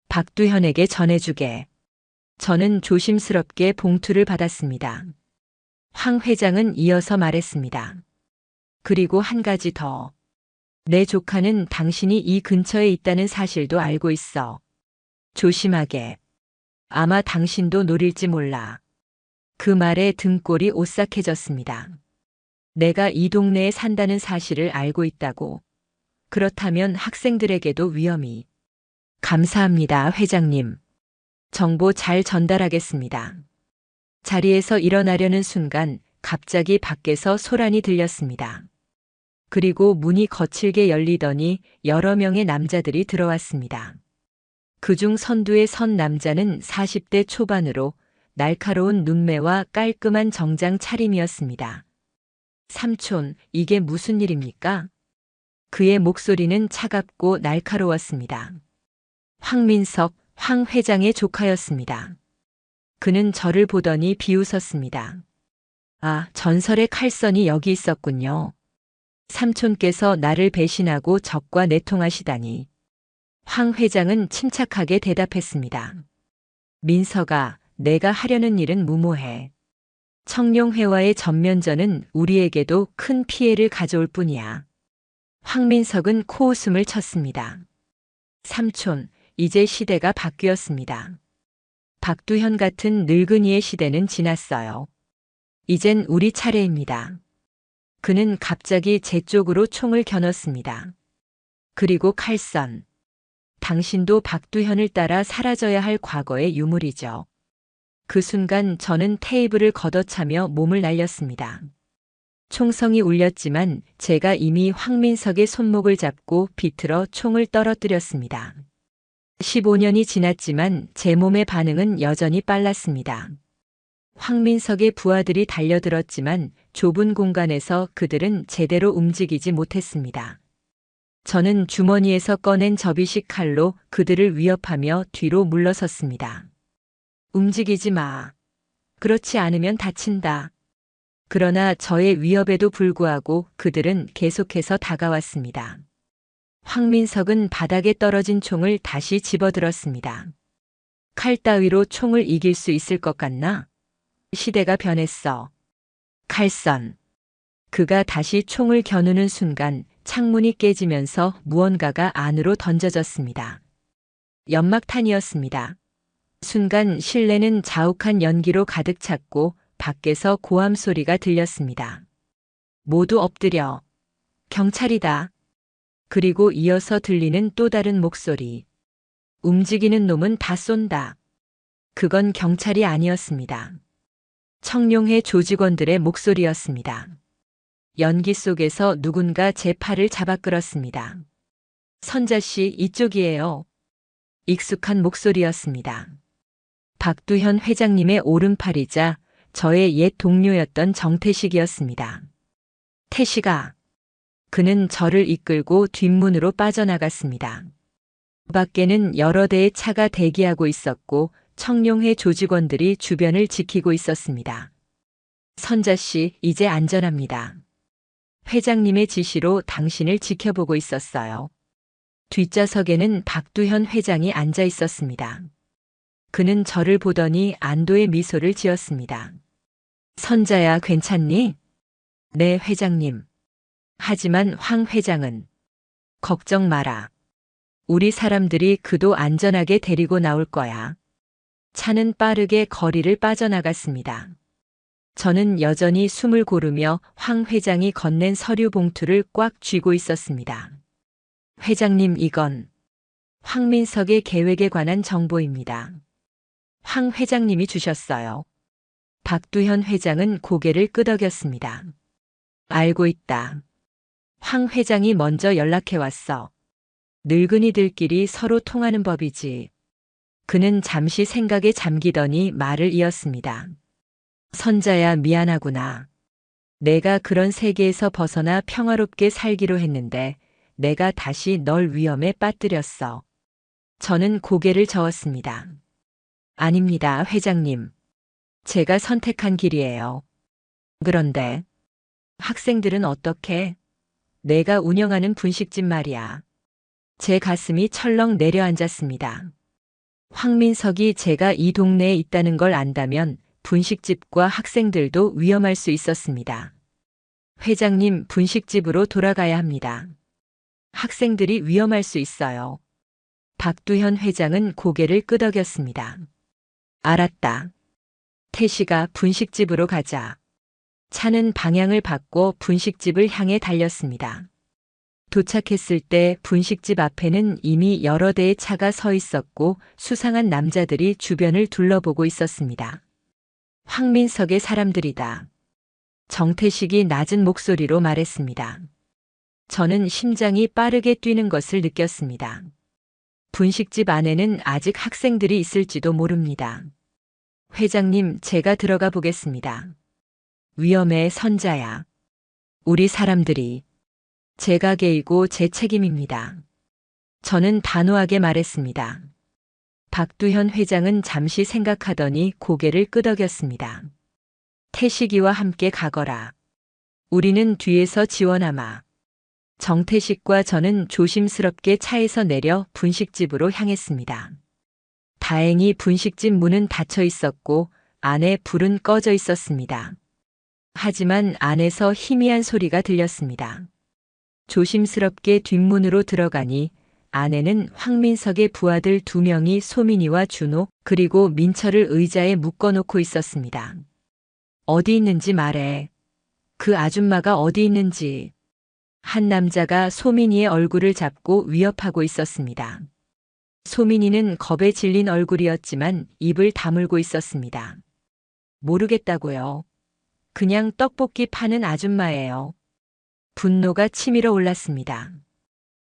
박두현에게 전해주게. 저는 조심스럽게 봉투를 받았습니다. 황 회장은 이어서 말했습니다. 그리고 한 가지 더. 내 조카는 당신이 이 근처에 있다는 사실도 알고 있어. 조심하게. 아마 당신도 노릴지 몰라. 그 말에 등골이 오싹해졌습니다. 내가 이 동네에 산다는 사실을 알고 있다고. 그렇다면 학생들에게도 위험이. 감사합니다, 회장님. 정보 잘 전달하겠습니다. 자리에서 일어나려는 순간 갑자기 밖에서 소란이 들렸습니다. 그리고 문이 거칠게 열리더니 여러 명의 남자들이 들어왔습니다. 그중 선두에 선 남자는 40대 초반으로 날카로운 눈매와 깔끔한 정장 차림이었습니다. 삼촌, 이게 무슨 일입니까? 그의 목소리는 차갑고 날카로웠습니다. 황민석, 황 회장의 조카였습니다. 그는 저를 보더니 비웃었습니다. 아, 전설의 칼선이 여기 있었군요. 삼촌께서 나를 배신하고 적과 내통하시다니. 황 회장은 침착하게 대답했습니다. 민석아, 내가 하려는 일은 무모해. 청룡회와의 전면전은 우리에게도 큰 피해를 가져올 뿐이야. 황민석은 코웃음을 쳤습니다. 삼촌, 이제 시대가 바뀌었습니다. 박두현 같은 늙은이의 시대는 지났어요. 이젠 우리 차례입니다. 그는 갑자기 제 쪽으로 총을 겨눴습니다. 그리고 칼선. 당신도 박두현을 따라 사라져야 할 과거의 유물이죠. 그 순간 저는 테이블을 걷어차며 몸을 날렸습니다. 총성이 울렸지만 제가 이미 황민석의 손목을 잡고 비틀어 총을 떨어뜨렸습니다. 15년이 지났지만 제 몸의 반응은 여전히 빨랐습니다. 황민석의 부하들이 달려들었지만 좁은 공간에서 그들은 제대로 움직이지 못했습니다. 저는 주머니에서 꺼낸 접이식 칼로 그들을 위협하며 뒤로 물러섰습니다. 움직이지 마. 그렇지 않으면 다친다. 그러나 저의 위협에도 불구하고 그들은 계속해서 다가왔습니다. 황민석은 바닥에 떨어진 총을 다시 집어들었습니다. 칼 따위로 총을 이길 수 있을 것 같나? 시대가 변했어. 칼선. 그가 다시 총을 겨누는 순간 창문이 깨지면서 무언가가 안으로 던져졌습니다. 연막탄이었습니다. 순간 실내는 자욱한 연기로 가득 찼고 밖에서 고함 소리가 들렸습니다. 모두 엎드려. 경찰이다. 그리고 이어서 들리는 또 다른 목소리. 움직이는 놈은 다 쏜다. 그건 경찰이 아니었습니다. 청룡회 조직원들의 목소리였습니다. 연기 속에서 누군가 제 팔을 잡아 끌었습니다. 선자씨, 이쪽이에요. 익숙한 목소리였습니다. 박두현 회장님의 오른팔이자 저의 옛 동료였던 정태식이었습니다. 태식아. 그는 저를 이끌고 뒷문으로 빠져나갔습니다. 밖에는 여러 대의 차가 대기하고 있었고 청룡회 조직원들이 주변을 지키고 있었습니다. 선자씨, 이제 안전합니다. 회장님의 지시로 당신을 지켜보고 있었어요. 뒷좌석에는 박두현 회장이 앉아 있었습니다. 그는 저를 보더니 안도의 미소를 지었습니다. 선자야, 괜찮니? 네, 회장님. 하지만 황 회장은 걱정 마라. 우리 사람들이 그도 안전하게 데리고 나올 거야. 차는 빠르게 거리를 빠져나갔습니다. 저는 여전히 숨을 고르며 황 회장이 건넨 서류 봉투를 꽉 쥐고 있었습니다. 회장님, 이건 황민석의 계획에 관한 정보입니다. 황 회장님이 주셨어요. 박두현 회장은 고개를 끄덕였습니다. 알고 있다. 황 회장이 먼저 연락해 왔어. 늙은이들끼리 서로 통하는 법이지. 그는 잠시 생각에 잠기더니 말을 이었습니다. 선자야, 미안하구나. 내가 그런 세계에서 벗어나 평화롭게 살기로 했는데 내가 다시 널 위험에 빠뜨렸어. 저는 고개를 저었습니다. 아닙니다, 회장님. 제가 선택한 길이에요. 그런데 학생들은 어떻게? 내가 운영하는 분식집 말이야. 제 가슴이 철렁 내려앉았습니다. 황민석이 제가 이 동네에 있다는 걸 안다면 분식집과 학생들도 위험할 수 있었습니다. 회장님, 분식집으로 돌아가야 합니다. 학생들이 위험할 수 있어요. 박두현 회장은 고개를 끄덕였습니다. 알았다. 태식아, 분식집으로 가자. 차는 방향을 바꿔 분식집을 향해 달렸습니다. 도착했을 때 분식집 앞에는 이미 여러 대의 차가 서 있었고 수상한 남자들이 주변을 둘러보고 있었습니다. 황민석의 사람들이다. 정태식이 낮은 목소리로 말했습니다. 저는 심장이 빠르게 뛰는 것을 느꼈습니다. 분식집 안에는 아직 학생들이 있을지도 모릅니다. 회장님, 제가 들어가 보겠습니다. 위험해, 선자야. 우리 사람들이 제 가게이고 제 책임입니다. 저는 단호하게 말했습니다. 박두현 회장은 잠시 생각하더니 고개를 끄덕였습니다. 태식이와 함께 가거라. 우리는 뒤에서 지원하마. 정태식과 저는 조심스럽게 차에서 내려 분식집으로 향했습니다. 다행히 분식집 문은 닫혀 있었고 안에 불은 꺼져 있었습니다. 하지만 안에서 희미한 소리가 들렸습니다. 조심스럽게 뒷문으로 들어가니 안에는 황민석의 부하들 2명이 소민이와 준호 그리고 민철을 의자에 묶어놓고 있었습니다. 어디 있는지 말해. 그 아줌마가 어디 있는지. 한 남자가 소민이의 얼굴을 잡고 위협하고 있었습니다. 소민이는 겁에 질린 얼굴이었지만 입을 다물고 있었습니다. 모르겠다고요. 그냥 떡볶이 파는 아줌마예요. 분노가 치밀어 올랐습니다.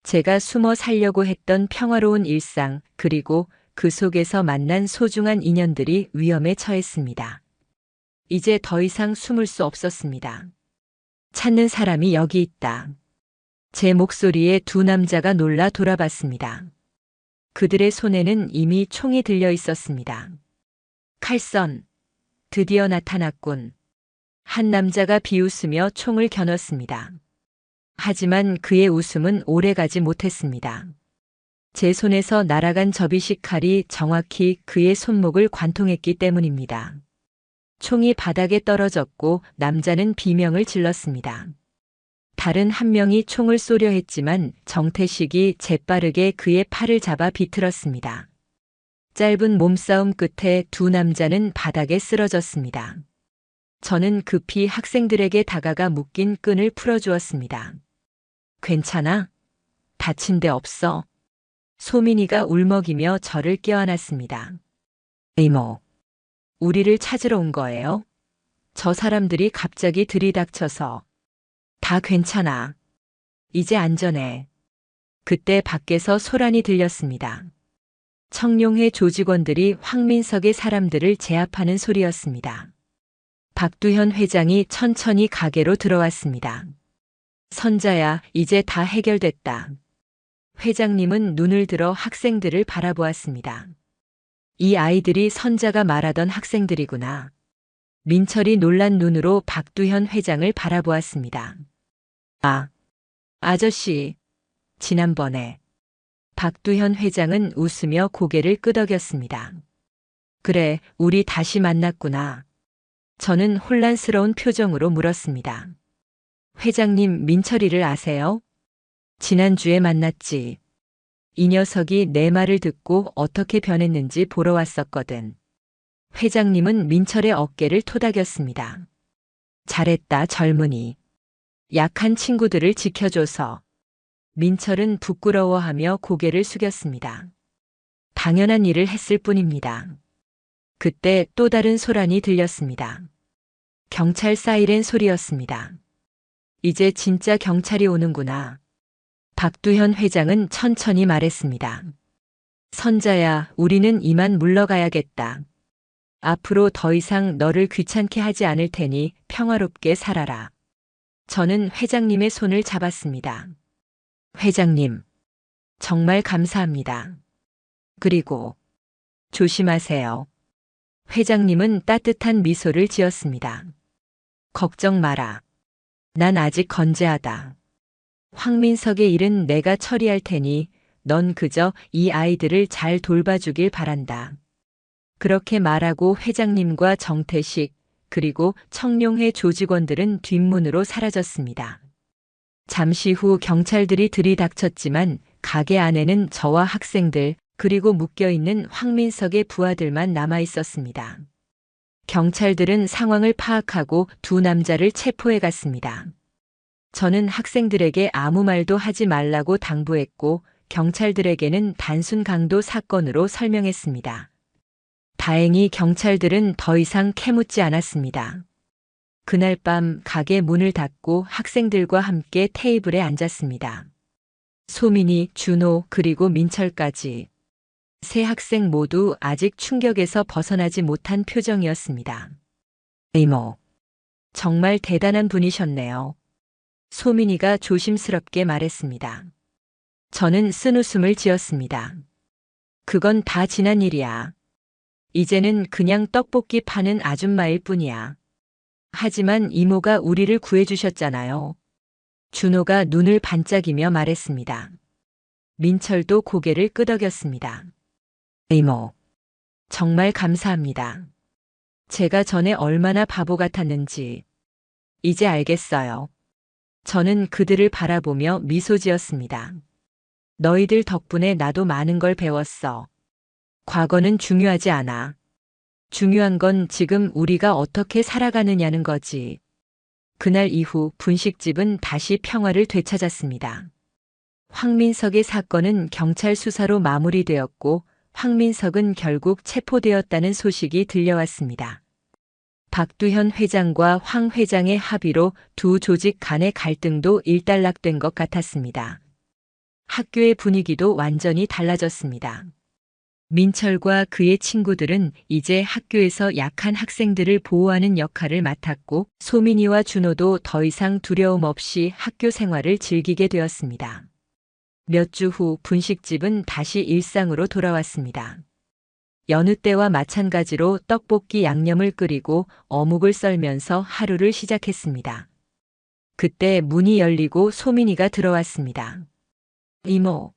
제가 숨어 살려고 했던 평화로운 일상, 그리고 그 속에서 만난 소중한 인연들이 위험에 처했습니다. 이제 더 이상 숨을 수 없었습니다. 찾는 사람이 여기 있다. 제 목소리에 2 남자가 놀라 돌아봤습니다. 그들의 손에는 이미 총이 들려 있었습니다. 칼선. 드디어 나타났군. 한 남자가 비웃으며 총을 겨눴습니다. 하지만 그의 웃음은 오래가지 못했습니다. 제 손에서 날아간 접이식 칼이 정확히 그의 손목을 관통했기 때문입니다. 총이 바닥에 떨어졌고 남자는 비명을 질렀습니다. 다른 한 명이 총을 쏘려 했지만 정태식이 재빠르게 그의 팔을 잡아 비틀었습니다. 짧은 몸싸움 끝에 2 남자는 바닥에 쓰러졌습니다. 저는 급히 학생들에게 다가가 묶인 끈을 풀어주었습니다. 괜찮아? 다친 데 없어? 소민이가 울먹이며 저를 껴안았습니다. 이모, 우리를 찾으러 온 거예요? 저 사람들이 갑자기 들이닥쳐서. 다 괜찮아. 이제 안전해. 그때 밖에서 소란이 들렸습니다. 청룡회 조직원들이 황민석의 사람들을 제압하는 소리였습니다. 박두현 회장이 천천히 가게로 들어왔습니다. 선자야, 이제 다 해결됐다. 회장님은 눈을 들어 학생들을 바라보았습니다. 이 아이들이 선자가 말하던 학생들이구나. 민철이 놀란 눈으로 박두현 회장을 바라보았습니다. 아, 아저씨. 지난번에. 박두현 회장은 웃으며 고개를 끄덕였습니다. 그래, 우리 다시 만났구나. 저는 혼란스러운 표정으로 물었습니다. 회장님, 민철이를 아세요? 지난주에 만났지. 이 녀석이 내 말을 듣고 어떻게 변했는지 보러 왔었거든. 회장님은 민철의 어깨를 토닥였습니다. 잘했다, 젊은이. 약한 친구들을 지켜줘서. 민철은 부끄러워하며 고개를 숙였습니다. 당연한 일을 했을 뿐입니다. 그때 또 다른 소란이 들렸습니다. 경찰 사이렌 소리였습니다. 이제 진짜 경찰이 오는구나. 박두현 회장은 천천히 말했습니다. 선자야, 우리는 이만 물러가야겠다. 앞으로 더 이상 너를 귀찮게 하지 않을 테니 평화롭게 살아라. 저는 회장님의 손을 잡았습니다. 회장님, 정말 감사합니다. 그리고 조심하세요. 회장님은 따뜻한 미소를 지었습니다. 걱정 마라. 난 아직 건재하다. 황민석의 일은 내가 처리할 테니 넌 그저 이 아이들을 잘 돌봐주길 바란다. 그렇게 말하고 회장님과 정태식 그리고 청룡회 조직원들은 뒷문으로 사라졌습니다. 잠시 후 경찰들이 들이닥쳤지만 가게 안에는 저와 학생들 그리고 묶여있는 황민석의 부하들만 남아 있었습니다. 경찰들은 상황을 파악하고 2 남자를 체포해 갔습니다. 저는 학생들에게 아무 말도 하지 말라고 당부했고 경찰들에게는 단순 강도 사건으로 설명했습니다. 다행히 경찰들은 더 이상 캐묻지 않았습니다. 그날 밤 가게 문을 닫고 학생들과 함께 테이블에 앉았습니다. 소민이, 준호, 그리고 민철까지. 세 학생 모두 아직 충격에서 벗어나지 못한 표정이었습니다. 이모, 정말 대단한 분이셨네요. 소민이가 조심스럽게 말했습니다. 저는 쓴웃음을 지었습니다. 그건 다 지난 일이야. 이제는 그냥 떡볶이 파는 아줌마일 뿐이야. 하지만 이모가 우리를 구해주셨잖아요. 준호가 눈을 반짝이며 말했습니다. 민철도 고개를 끄덕였습니다. 이모, 정말 감사합니다. 제가 전에 얼마나 바보 같았는지 이제 알겠어요. 저는 그들을 바라보며 미소 지었습니다. 너희들 덕분에 나도 많은 걸 배웠어. 과거는 중요하지 않아. 중요한 건 지금 우리가 어떻게 살아가느냐는 거지. 그날 이후 분식집은 다시 평화를 되찾았습니다. 황민석의 사건은 경찰 수사로 마무리되었고 황민석은 결국 체포되었다는 소식이 들려왔습니다. 박두현 회장과 황 회장의 합의로 두 조직 간의 갈등도 일단락된 것 같았습니다. 학교의 분위기도 완전히 달라졌습니다. 민철과 그의 친구들은 이제 학교에서 약한 학생들을 보호하는 역할을 맡았고 소민이와 준호도 더 이상 두려움 없이 학교 생활을 즐기게 되었습니다. 몇 주 후 분식집은 다시 일상으로 돌아왔습니다. 여느 때와 마찬가지로 떡볶이 양념을 끓이고 어묵을 썰면서 하루를 시작했습니다. 그때 문이 열리고 소민이가 들어왔습니다. 이모,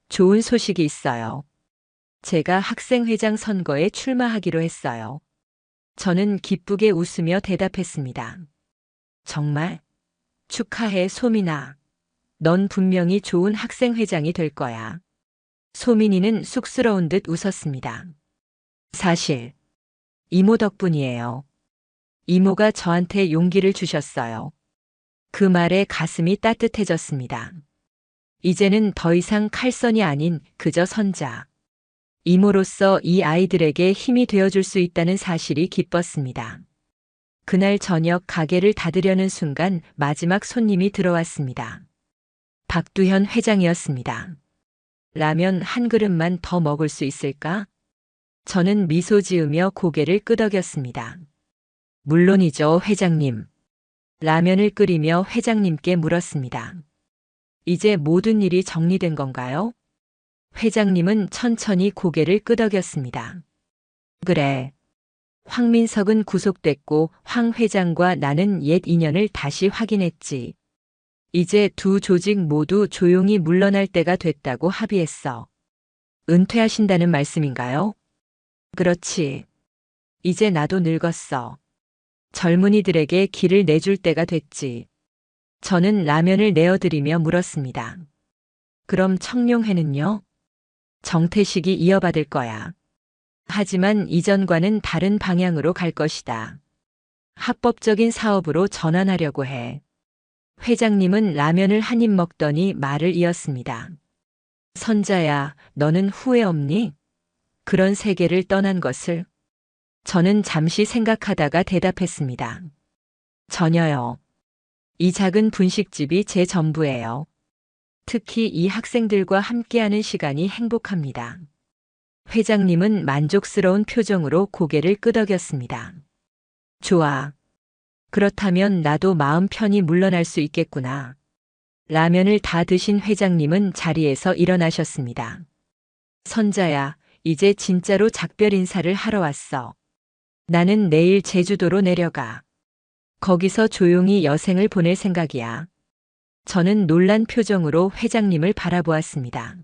좋은 소식이 있어요. 제가 학생회장 선거에 출마하기로 했어요. 저는 기쁘게 웃으며 대답했습니다. 정말? 축하해, 소민아. 넌 분명히 좋은 학생회장이 될 거야. 소민이는 쑥스러운 듯 웃었습니다. 사실, 이모 덕분이에요. 이모가 저한테 용기를 주셨어요. 그 말에 가슴이 따뜻해졌습니다. 이제는 더 이상 칼선이 아닌 그저 선자. 이모로서 이 아이들에게 힘이 되어줄 수 있다는 사실이 기뻤습니다. 그날 저녁 가게를 닫으려는 순간 마지막 손님이 들어왔습니다. 박두현 회장이었습니다. 라면 한 그릇만 더 먹을 수 있을까? 저는 미소 지으며 고개를 끄덕였습니다. 물론이죠, 회장님. 라면을 끓이며 회장님께 물었습니다. 이제 모든 일이 정리된 건가요? 회장님은 천천히 고개를 끄덕였습니다. 그래. 황민석은 구속됐고 황 회장과 나는 옛 인연을 다시 확인했지. 이제 두 조직 모두 조용히 물러날 때가 됐다고 합의했어. 은퇴하신다는 말씀인가요? 그렇지. 이제 나도 늙었어. 젊은이들에게 길을 내줄 때가 됐지. 저는 라면을 내어드리며 물었습니다. 그럼 청룡회는요? 정태식이 이어받을 거야. 하지만 이전과는 다른 방향으로 갈 것이다. 합법적인 사업으로 전환하려고 해. 회장님은 라면을 한 입 먹더니 말을 이었습니다. 선자야, 너는 후회 없니? 그런 세계를 떠난 것을. 저는 잠시 생각하다가 대답했습니다. 전혀요. 이 작은 분식집이 제 전부예요. 특히 이 학생들과 함께하는 시간이 행복합니다. 회장님은 만족스러운 표정으로 고개를 끄덕였습니다. 좋아. 그렇다면 나도 마음 편히 물러날 수 있겠구나. 라면을 다 드신 회장님은 자리에서 일어나셨습니다. 선자야, 이제 진짜로 작별 인사를 하러 왔어. 나는 내일 제주도로 내려가. 거기서 조용히 여생을 보낼 생각이야. 저는 놀란 표정으로 회장님을 바라보았습니다.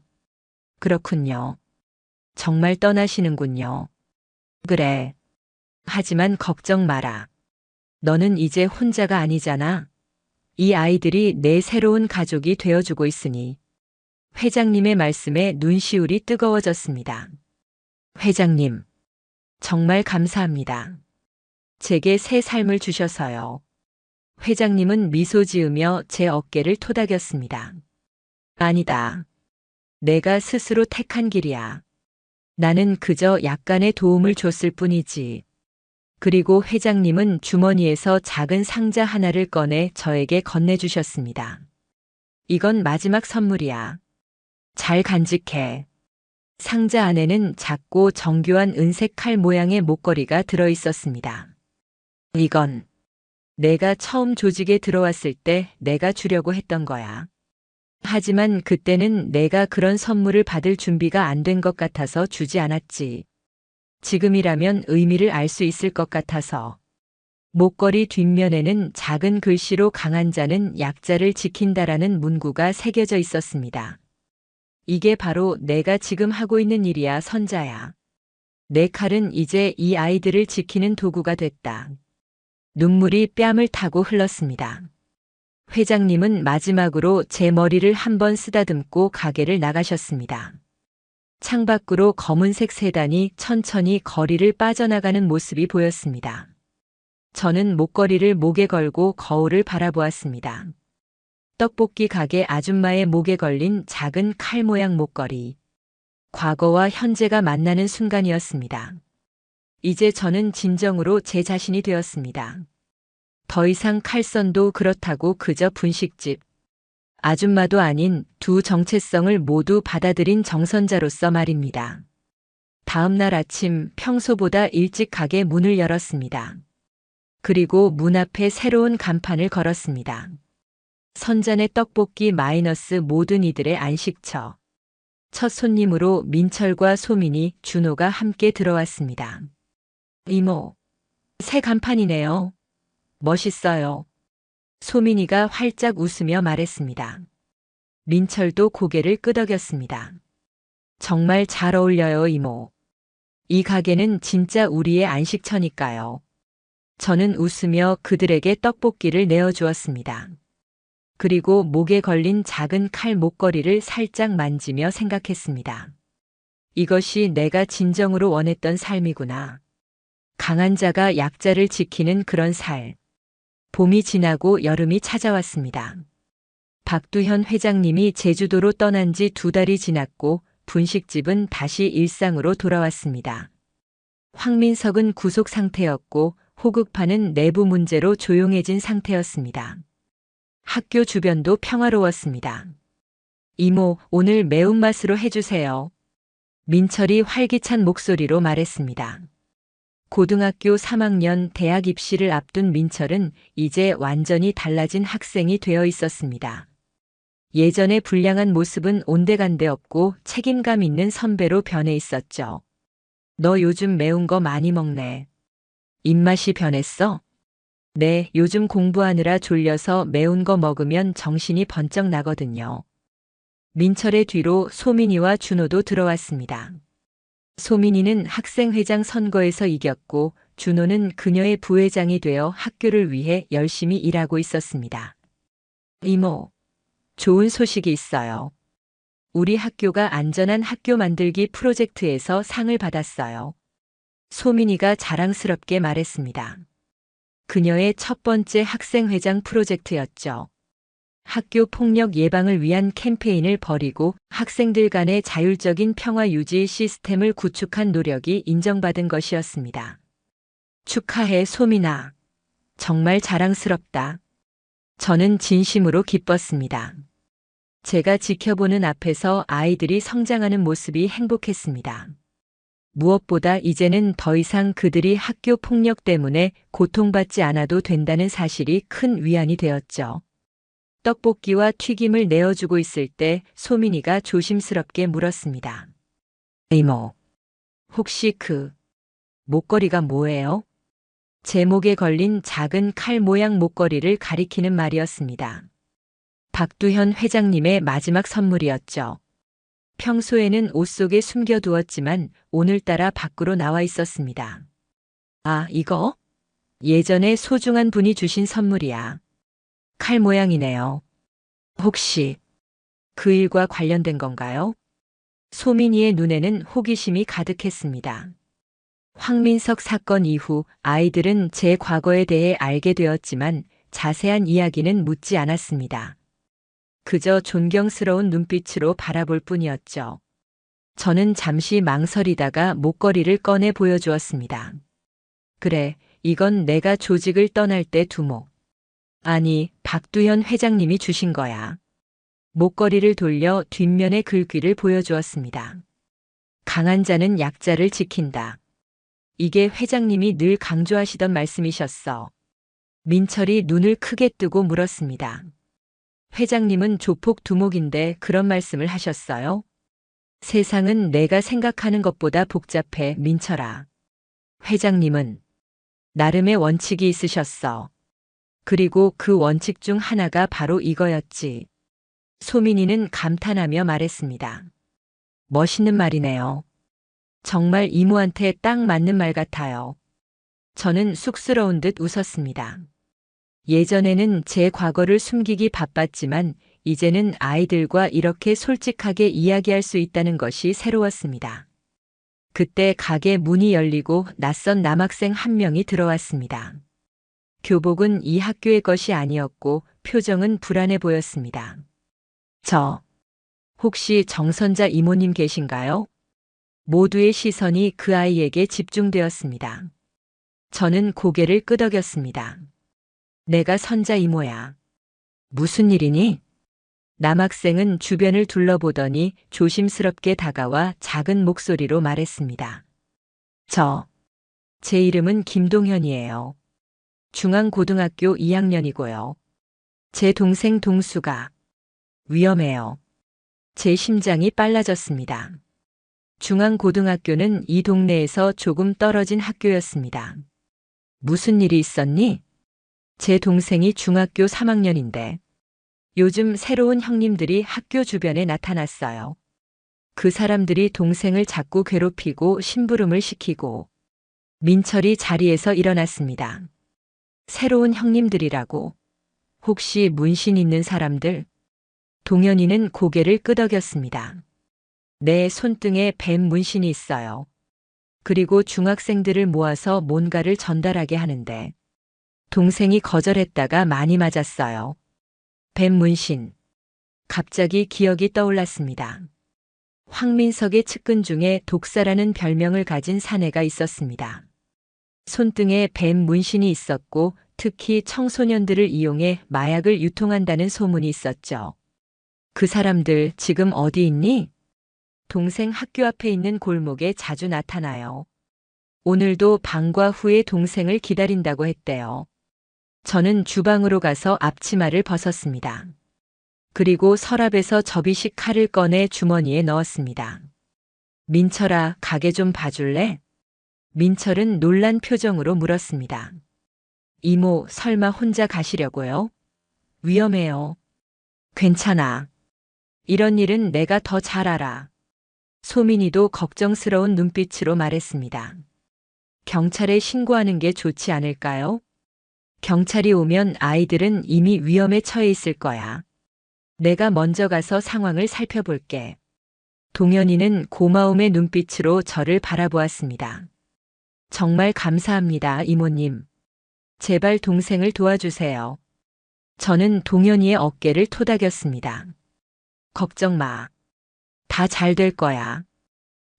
그렇군요. 정말 떠나시는군요. 그래. 하지만 걱정 마라. 너는 이제 혼자가 아니잖아. 이 아이들이 내 새로운 가족이 되어주고 있으니. 회장님의 말씀에 눈시울이 뜨거워졌습니다. 회장님, 정말 감사합니다. 제게 새 삶을 주셔서요. 회장님은 미소 지으며 제 어깨를 토닥였습니다. 아니다. 내가 스스로 택한 길이야. 나는 그저 약간의 도움을 줬을 뿐이지. 그리고 회장님은 주머니에서 작은 상자 하나를 꺼내 저에게 건네주셨습니다. 이건 마지막 선물이야. 잘 간직해. 상자 안에는 작고 정교한 은색 칼 모양의 목걸이가 들어 있었습니다. 이건 내가 처음 조직에 들어왔을 때 내가 주려고 했던 거야. 하지만 그때는 내가 그런 선물을 받을 준비가 안 된 것 같아서 주지 않았지. 지금이라면 의미를 알 수 있을 것 같아서. 목걸이 뒷면에는 작은 글씨로 강한 자는 약자를 지킨다라는 문구가 새겨져 있었습니다. 이게 바로 내가 지금 하고 있는 일이야, 선자야. 내 칼은 이제 이 아이들을 지키는 도구가 됐다. 눈물이 뺨을 타고 흘렀습니다. 회장님은 마지막으로 제 머리를 한번 쓰다듬고 가게를 나가셨습니다. 창밖으로 검은색 세단이 천천히 거리를 빠져나가는 모습이 보였습니다. 저는 목걸이를 목에 걸고 거울을 바라보았습니다. 떡볶이 가게 아줌마의 목에 걸린 작은 칼 모양 목걸이. 과거와 현재가 만나는 순간이었습니다. 이제 저는 진정으로 제 자신이 되었습니다. 더 이상 칼선도 그렇다고 그저 분식집. 아줌마도 아닌 두 정체성을 모두 받아들인 정선자로서 말입니다. 다음 날 아침 평소보다 일찍 가게 문을 열었습니다. 그리고 문 앞에 새로운 간판을 걸었습니다. 선잔의 떡볶이 마이너스 모든 이들의 안식처. 첫 손님으로 민철과 소민이, 준호가 함께 들어왔습니다. 이모, 새 간판이네요. 멋있어요. 소민이가 활짝 웃으며 말했습니다. 민철도 고개를 끄덕였습니다. 정말 잘 어울려요, 이모. 이 가게는 진짜 우리의 안식처니까요. 저는 웃으며 그들에게 떡볶이를 내어주었습니다. 그리고 목에 걸린 작은 칼 목걸이를 살짝 만지며 생각했습니다. 이것이 내가 진정으로 원했던 삶이구나. 강한 자가 약자를 지키는 그런 살. 봄이 지나고 여름이 찾아왔습니다. 박두현 회장님이 제주도로 떠난 지 2달이 지났고 분식집은 다시 일상으로 돌아왔습니다. 황민석은 구속 상태였고 호극파는 내부 문제로 조용해진 상태였습니다. 학교 주변도 평화로웠습니다. 이모, 오늘 매운맛으로 해주세요. 민철이 활기찬 목소리로 말했습니다. 고등학교 3학년 대학 입시를 앞둔 민철은 이제 완전히 달라진 학생이 되어 있었습니다. 예전의 불량한 모습은 온데간데 없고 책임감 있는 선배로 변해 있었죠. 너 요즘 매운 거 많이 먹네. 입맛이 변했어? 네, 요즘 공부하느라 졸려서 매운 거 먹으면 정신이 번쩍 나거든요. 민철의 뒤로 소민이와 준호도 들어왔습니다. 소민이는 학생회장 선거에서 이겼고 준호는 그녀의 부회장이 되어 학교를 위해 열심히 일하고 있었습니다. 이모, 좋은 소식이 있어요. 우리 학교가 안전한 학교 만들기 프로젝트에서 상을 받았어요. 소민이가 자랑스럽게 말했습니다. 그녀의 첫 번째 학생회장 프로젝트였죠. 학교 폭력 예방을 위한 캠페인을 벌이고 학생들 간의 자율적인 평화 유지 시스템을 구축한 노력이 인정받은 것이었습니다. 축하해, 소민아. 정말 자랑스럽다. 저는 진심으로 기뻤습니다. 제가 지켜보는 앞에서 아이들이 성장하는 모습이 행복했습니다. 무엇보다 이제는 더 이상 그들이 학교 폭력 때문에 고통받지 않아도 된다는 사실이 큰 위안이 되었죠. 떡볶이와 튀김을 내어주고 있을 때 소민이가 조심스럽게 물었습니다. 이모, 혹시 그 목걸이가 뭐예요? 제 목에 걸린 작은 칼 모양 목걸이를 가리키는 말이었습니다. 박두현 회장님의 마지막 선물이었죠. 평소에는 옷 속에 숨겨두었지만 오늘따라 밖으로 나와 있었습니다. 아, 이거? 예전에 소중한 분이 주신 선물이야. 칼 모양이네요. 혹시 그 일과 관련된 건가요? 소민이의 눈에는 호기심이 가득했습니다. 황민석 사건 이후 아이들은 제 과거에 대해 알게 되었지만 자세한 이야기는 묻지 않았습니다. 그저 존경스러운 눈빛으로 바라볼 뿐이었죠. 저는 잠시 망설이다가 목걸이를 꺼내 보여주었습니다. 그래, 이건 내가 조직을 떠날 때 두목. 아니, 박두현 회장님이 주신 거야. 목걸이를 돌려 뒷면의 글귀를 보여주었습니다. 강한 자는 약자를 지킨다. 이게 회장님이 늘 강조하시던 말씀이셨어. 민철이 눈을 크게 뜨고 물었습니다. 회장님은 조폭 두목인데 그런 말씀을 하셨어요? 세상은 내가 생각하는 것보다 복잡해, 민철아. 회장님은 나름의 원칙이 있으셨어. 그리고 그 원칙 중 하나가 바로 이거였지. 소민이는 감탄하며 말했습니다. 멋있는 말이네요. 정말 이모한테 딱 맞는 말 같아요. 저는 쑥스러운 듯 웃었습니다. 예전에는 제 과거를 숨기기 바빴지만 이제는 아이들과 이렇게 솔직하게 이야기할 수 있다는 것이 새로웠습니다. 그때 가게 문이 열리고 낯선 남학생 한 명이 들어왔습니다. 교복은 이 학교의 것이 아니었고 표정은 불안해 보였습니다. 혹시 정선자 이모님 계신가요? 모두의 시선이 그 아이에게 집중되었습니다. 저는 고개를 끄덕였습니다. 내가 선자 이모야. 무슨 일이니? 남학생은 주변을 둘러보더니 조심스럽게 다가와 작은 목소리로 말했습니다. 제 이름은 김동현이에요. 중앙고등학교 2학년이고요. 제 동생 동수가 위험해요. 제 심장이 빨라졌습니다. 중앙고등학교는 이 동네에서 조금 떨어진 학교였습니다. 무슨 일이 있었니? 제 동생이 중학교 3학년인데 요즘 새로운 형님들이 학교 주변에 나타났어요. 그 사람들이 동생을 자꾸 괴롭히고 심부름을 시키고 민철이 자리에서 일어났습니다. 새로운 형님들이라고? 혹시 문신 있는 사람들? 동현이는 고개를 끄덕였습니다. 내 손등에 뱀 문신이 있어요. 그리고 중학생들을 모아서 뭔가를 전달하게 하는데 동생이 거절했다가 많이 맞았어요. 뱀 문신. 갑자기 기억이 떠올랐습니다. 황민석의 측근 중에 독사라는 별명을 가진 사내가 있었습니다. 손등에 뱀 문신이 있었고 특히 청소년들을 이용해 마약을 유통한다는 소문이 있었죠. 그 사람들 지금 어디 있니? 동생 학교 앞에 있는 골목에 자주 나타나요. 오늘도 방과 후에 동생을 기다린다고 했대요. 저는 주방으로 가서 앞치마를 벗었습니다. 그리고 서랍에서 접이식 칼을 꺼내 주머니에 넣었습니다. 민철아, 가게 좀 봐줄래? 민철은 놀란 표정으로 물었습니다. 이모, 설마 혼자 가시려고요? 위험해요. 괜찮아. 이런 일은 내가 더 잘 알아. 소민이도 걱정스러운 눈빛으로 말했습니다. 경찰에 신고하는 게 좋지 않을까요? 경찰이 오면 아이들은 이미 위험에 처해 있을 거야. 내가 먼저 가서 상황을 살펴볼게. 동현이는 고마움의 눈빛으로 저를 바라보았습니다. 정말 감사합니다, 이모님. 제발 동생을 도와주세요. 저는 동현이의 어깨를 토닥였습니다. 걱정 마. 다 잘 될 거야.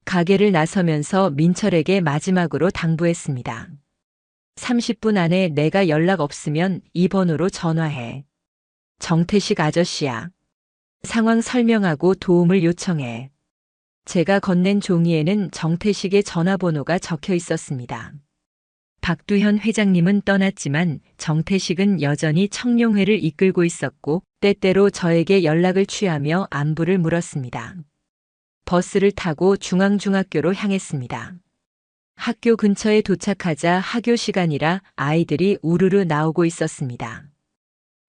가게를 나서면서 민철에게 마지막으로 당부했습니다. 30분 안에 내가 연락 없으면 이 번호로 전화해. 정태식 아저씨야. 상황 설명하고 도움을 요청해. 제가 건넨 종이에는 정태식의 전화번호가 적혀 있었습니다. 박두현 회장님은 떠났지만 정태식은 여전히 청룡회를 이끌고 있었고 때때로 저에게 연락을 취하며 안부를 물었습니다. 버스를 타고 중앙중학교로 향했습니다. 학교 근처에 도착하자 하교 시간이라 아이들이 우르르 나오고 있었습니다.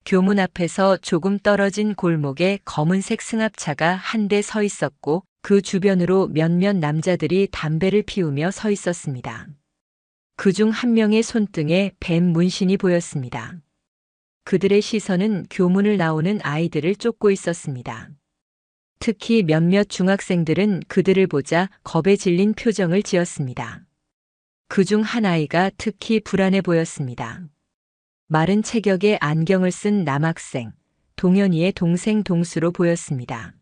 교문 앞에서 조금 떨어진 골목에 검은색 승합차가 한 대 서 있었고 그 주변으로 몇몇 남자들이 담배를 피우며 서 있었습니다. 그중 한 명의 손등에 뱀 문신이 보였습니다. 그들의 시선은 교문을 나오는 아이들을 쫓고 있었습니다. 특히 몇몇 중학생들은 그들을 보자 겁에 질린 표정을 지었습니다. 그중 한 아이가 특히 불안해 보였습니다. 마른 체격에 안경을 쓴 남학생, 동현이의 동생 동수로 보였습니다.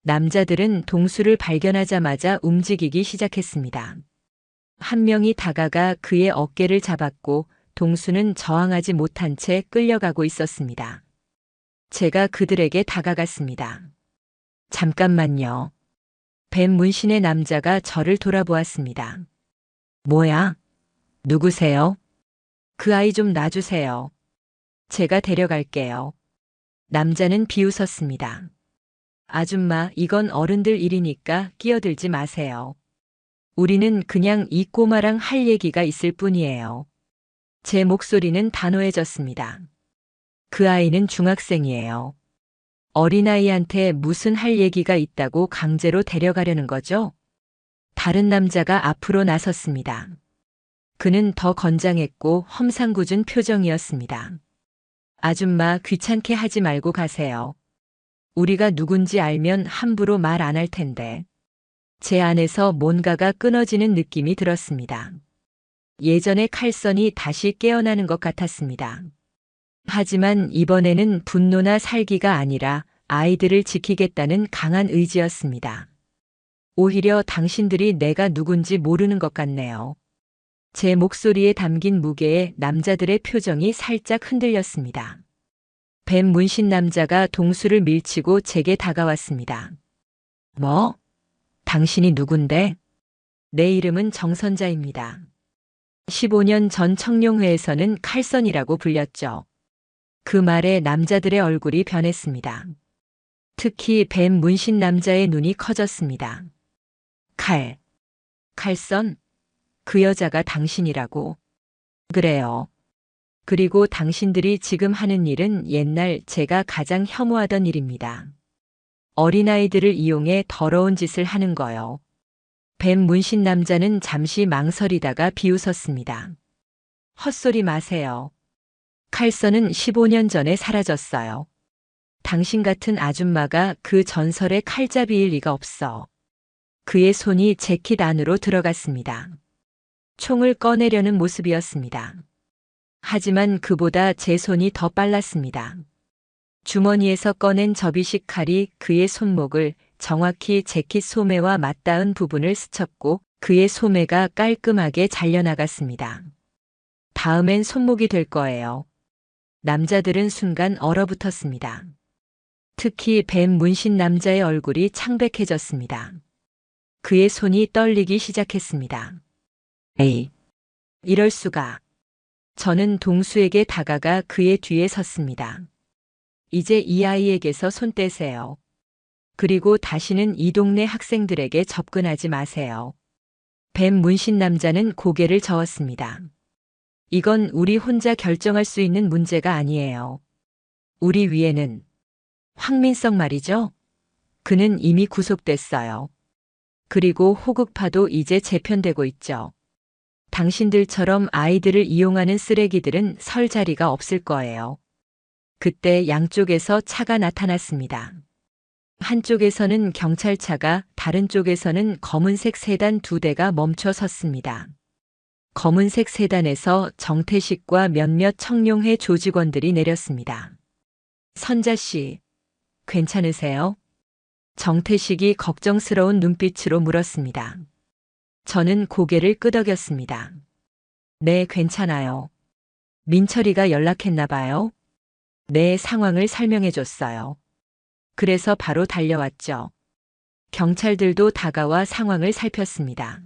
남자들은 동수를 발견하자마자 움직이기 시작했습니다. 한 명이 다가가 그의 어깨를 잡았고 동수는 저항하지 못한 채 끌려가고 있었습니다. 제가 그들에게 다가갔습니다. 잠깐만요. 뱀 문신의 남자가 저를 돌아보았습니다. 뭐야? 누구세요? 그 아이 좀 놔주세요. 제가 데려갈게요. 남자는 비웃었습니다. 아줌마, 이건 어른들 일이니까 끼어들지 마세요. 우리는 그냥 이 꼬마랑 할 얘기가 있을 뿐이에요. 제 목소리는 단호해졌습니다. 그 아이는 중학생이에요. 어린아이한테 무슨 할 얘기가 있다고 강제로 데려가려는 거죠? 다른 남자가 앞으로 나섰습니다. 그는 더 건장했고 험상궂은 표정이었습니다. 아줌마, 귀찮게 하지 말고 가세요. 우리가 누군지 알면 함부로 말 안 할 텐데. 제 안에서 뭔가가 끊어지는 느낌이 들었습니다. 예전의 칼선이 다시 깨어나는 것 같았습니다. 하지만 이번에는 분노나 살기가 아니라 아이들을 지키겠다는 강한 의지였습니다. 오히려 당신들이 내가 누군지 모르는 것 같네요. 제 목소리에 담긴 무게에 남자들의 표정이 살짝 흔들렸습니다. 뱀 문신 남자가 동수를 밀치고 제게 다가왔습니다. 뭐? 당신이 누군데? 내 이름은 정선자입니다. 15년 전 청룡회에서는 칼선이라고 불렸죠. 그 말에 남자들의 얼굴이 변했습니다. 특히 뱀 문신 남자의 눈이 커졌습니다. 칼선? 그 여자가 당신이라고. 그래요. 그리고 당신들이 지금 하는 일은 옛날 제가 가장 혐오하던 일입니다. 어린아이들을 이용해 더러운 짓을 하는 거요. 뱀 문신 남자는 잠시 망설이다가 비웃었습니다. 헛소리 마세요. 칼선은 15년 전에 사라졌어요. 당신 같은 아줌마가 그 전설의 칼잡이일 리가 없어. 그의 손이 재킷 안으로 들어갔습니다. 총을 꺼내려는 모습이었습니다. 하지만 그보다 제 손이 더 빨랐습니다. 주머니에서 꺼낸 접이식 칼이 그의 손목을 정확히 재킷 소매와 맞닿은 부분을 스쳤고 그의 소매가 깔끔하게 잘려나갔습니다. 다음엔 손목이 될 거예요. 남자들은 순간 얼어붙었습니다. 특히 뱀 문신 남자의 얼굴이 창백해졌습니다. 그의 손이 떨리기 시작했습니다. 에이, 이럴 수가. 저는 동수에게 다가가 그의 뒤에 섰습니다. 이제 이 아이에게서 손 떼세요. 그리고 다시는 이 동네 학생들에게 접근하지 마세요. 뱀 문신 남자는 고개를 저었습니다. 이건 우리 혼자 결정할 수 있는 문제가 아니에요. 우리 위에는 황민석 말이죠? 그는 이미 구속됐어요. 그리고 호국파도 이제 재편되고 있죠. 당신들처럼 아이들을 이용하는 쓰레기들은 설 자리가 없을 거예요. 그때 양쪽에서 차가 나타났습니다. 한쪽에서는 경찰차가, 다른 쪽에서는 검은색 세단 2대가 멈춰 섰습니다. 검은색 세단에서 정태식과 몇몇 청룡회 조직원들이 내렸습니다. 선자 씨, 괜찮으세요? 정태식이 걱정스러운 눈빛으로 물었습니다. 저는 고개를 끄덕였습니다. 네, 괜찮아요. 민철이가 연락했나 봐요. 내 상황을 설명해 줬어요. 그래서 바로 달려왔죠. 경찰들도 다가와 상황을 살폈습니다.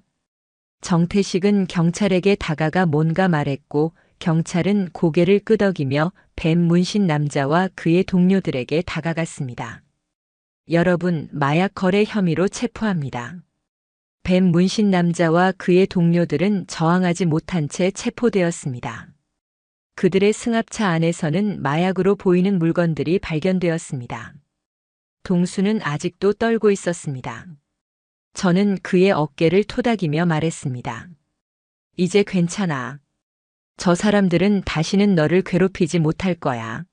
정태식은 경찰에게 다가가 뭔가 말했고 경찰은 고개를 끄덕이며 뱀 문신 남자와 그의 동료들에게 다가갔습니다. 여러분, 마약 거래 혐의로 체포합니다. 뱀 문신 남자와 그의 동료들은 저항하지 못한 채 체포되었습니다. 그들의 승합차 안에서는 마약으로 보이는 물건들이 발견되었습니다. 동수는 아직도 떨고 있었습니다. 저는 그의 어깨를 토닥이며 말했습니다. 이제 괜찮아. 저 사람들은 다시는 너를 괴롭히지 못할 거야.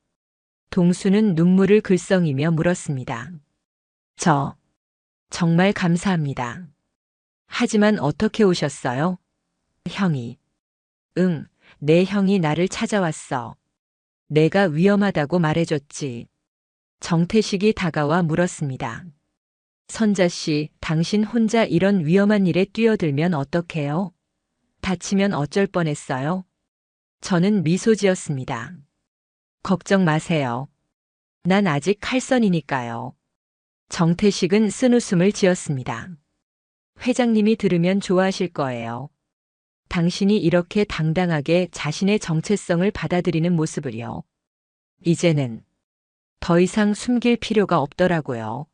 동수는 눈물을 글썽이며 물었습니다. 정말 감사합니다. 하지만 어떻게 오셨어요? 형이. 응, 내 형이 나를 찾아왔어. 내가 위험하다고 말해줬지. 정태식이 다가와 물었습니다. 선자 씨, 당신 혼자 이런 위험한 일에 뛰어들면 어떡해요? 다치면 어쩔 뻔했어요? 저는 미소 지었습니다. 걱정 마세요. 난 아직 칼선이니까요. 정태식은 쓴웃음을 지었습니다. 회장님이 들으면 좋아하실 거예요. 당신이 이렇게 당당하게 자신의 정체성을 받아들이는 모습을요. 이제는 더 이상 숨길 필요가 없더라고요.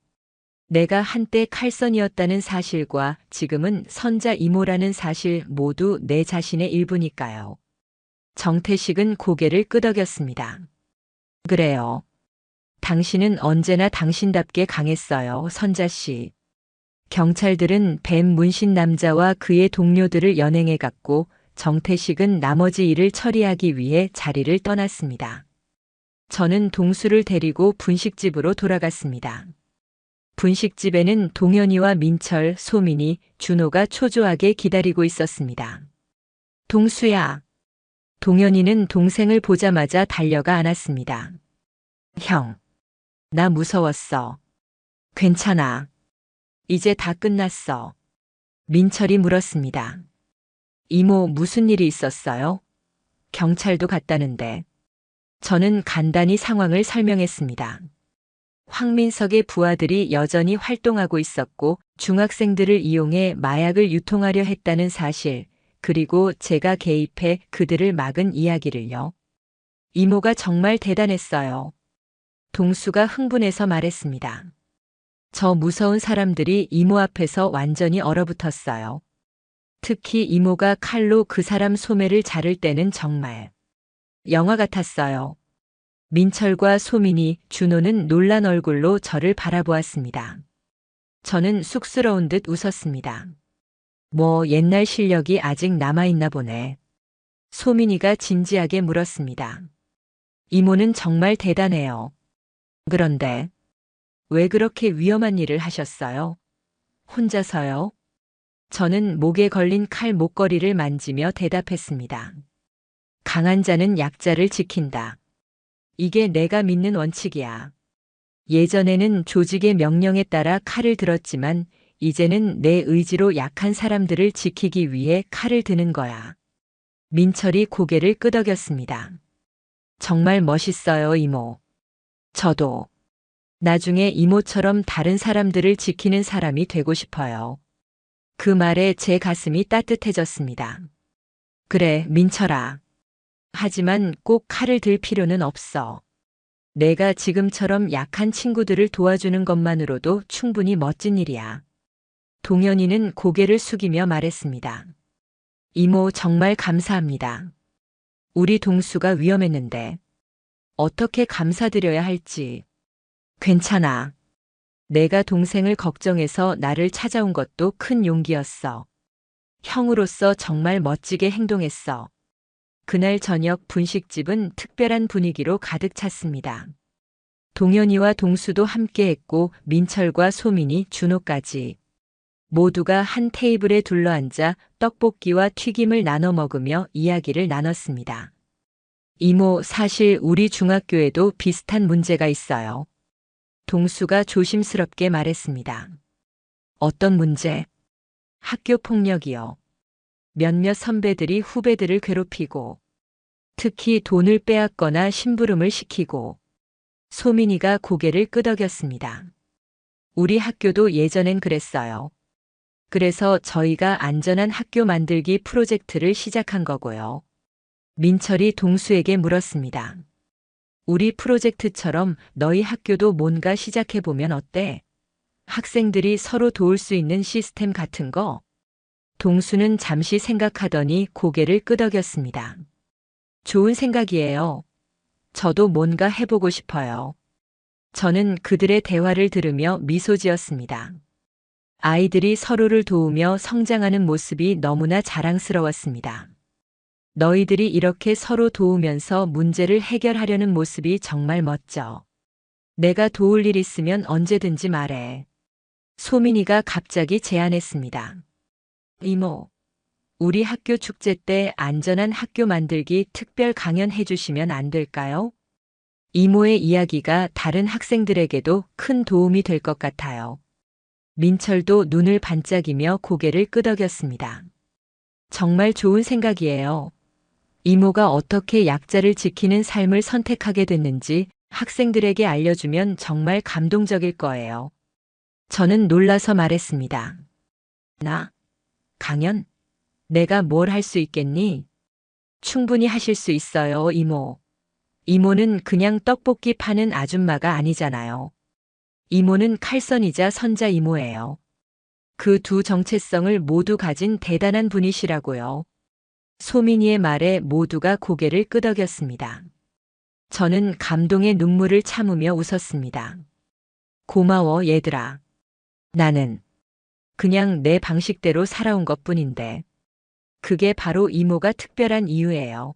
내가 한때 칼선이었다는 사실과 지금은 선자 이모라는 사실 모두 내 자신의 일부니까요. 정태식은 고개를 끄덕였습니다. 그래요. 당신은 언제나 당신답게 강했어요, 선자 씨. 경찰들은 뱀 문신 남자와 그의 동료들을 연행해 갔고 정태식은 나머지 일을 처리하기 위해 자리를 떠났습니다. 저는 동수를 데리고 분식집으로 돌아갔습니다. 분식집에는 동현이와 민철, 소민이, 준호가 초조하게 기다리고 있었습니다. 동수야. 동현이는 동생을 보자마자 달려가 안았습니다. 형, 나 무서웠어. 괜찮아. 이제 다 끝났어. 민철이 물었습니다. 이모, 무슨 일이 있었어요? 경찰도 갔다는데. 저는 간단히 상황을 설명했습니다. 황민석의 부하들이 여전히 활동하고 있었고 중학생들을 이용해 마약을 유통하려 했다는 사실, 그리고 제가 개입해 그들을 막은 이야기를요. 이모가 정말 대단했어요. 동수가 흥분해서 말했습니다. 저 무서운 사람들이 이모 앞에서 완전히 얼어붙었어요. 특히 이모가 칼로 그 사람 소매를 자를 때는 정말 영화 같았어요. 민철과 소민이, 준호는 놀란 얼굴로 저를 바라보았습니다. 저는 쑥스러운 듯 웃었습니다. 뭐 옛날 실력이 아직 남아있나 보네. 소민이가 진지하게 물었습니다. 이모는 정말 대단해요. 그런데 왜 그렇게 위험한 일을 하셨어요? 혼자서요? 저는 목에 걸린 칼 목걸이를 만지며 대답했습니다. 강한 자는 약자를 지킨다. 이게 내가 믿는 원칙이야. 예전에는 조직의 명령에 따라 칼을 들었지만 이제는 내 의지로 약한 사람들을 지키기 위해 칼을 드는 거야. 민철이 고개를 끄덕였습니다. 정말 멋있어요, 이모. 저도 나중에 이모처럼 다른 사람들을 지키는 사람이 되고 싶어요. 그 말에 제 가슴이 따뜻해졌습니다. 그래, 민철아. 하지만 꼭 칼을 들 필요는 없어. 내가 지금처럼 약한 친구들을 도와주는 것만으로도 충분히 멋진 일이야. 동현이는 고개를 숙이며 말했습니다. 이모, 정말 감사합니다. 우리 동수가 위험했는데 어떻게 감사드려야 할지. 괜찮아. 내가 동생을 걱정해서 나를 찾아온 것도 큰 용기였어. 형으로서 정말 멋지게 행동했어. 그날 저녁 분식집은 특별한 분위기로 가득 찼습니다. 동현이와 동수도 함께했고 민철과 소민이, 준호까지. 모두가 한 테이블에 둘러앉아 떡볶이와 튀김을 나눠 먹으며 이야기를 나눴습니다. 이모, 사실 우리 중학교에도 비슷한 문제가 있어요. 동수가 조심스럽게 말했습니다. 어떤 문제? 학교 폭력이요. 몇몇 선배들이 후배들을 괴롭히고 특히 돈을 빼앗거나 심부름을 시키고. 소민이가 고개를 끄덕였습니다. 우리 학교도 예전엔 그랬어요. 그래서 저희가 안전한 학교 만들기 프로젝트를 시작한 거고요. 민철이 동수에게 물었습니다. 우리 프로젝트처럼 너희 학교도 뭔가 시작해보면 어때? 학생들이 서로 도울 수 있는 시스템 같은 거? 동수는 잠시 생각하더니 고개를 끄덕였습니다. 좋은 생각이에요. 저도 뭔가 해보고 싶어요. 저는 그들의 대화를 들으며 미소 지었습니다. 아이들이 서로를 도우며 성장하는 모습이 너무나 자랑스러웠습니다. 너희들이 이렇게 서로 도우면서 문제를 해결하려는 모습이 정말 멋져. 내가 도울 일 있으면 언제든지 말해. 소민이가 갑자기 제안했습니다. 이모, 우리 학교 축제 때 안전한 학교 만들기 특별 강연 해주시면 안 될까요? 이모의 이야기가 다른 학생들에게도 큰 도움이 될 것 같아요. 민철도 눈을 반짝이며 고개를 끄덕였습니다. 정말 좋은 생각이에요. 이모가 어떻게 약자를 지키는 삶을 선택하게 됐는지 학생들에게 알려주면 정말 감동적일 거예요. 저는 놀라서 말했습니다. 강연? 내가 뭘 할 수 있겠니? 충분히 하실 수 있어요, 이모. 이모는 그냥 떡볶이 파는 아줌마가 아니잖아요. 이모는 칼선이자 선자 이모예요. 그 두 정체성을 모두 가진 대단한 분이시라고요. 소민이의 말에 모두가 고개를 끄덕였습니다. 저는 감동의 눈물을 참으며 웃었습니다. 고마워, 얘들아. 나는 그냥 내 방식대로 살아온 것뿐인데. 그게 바로 이모가 특별한 이유예요.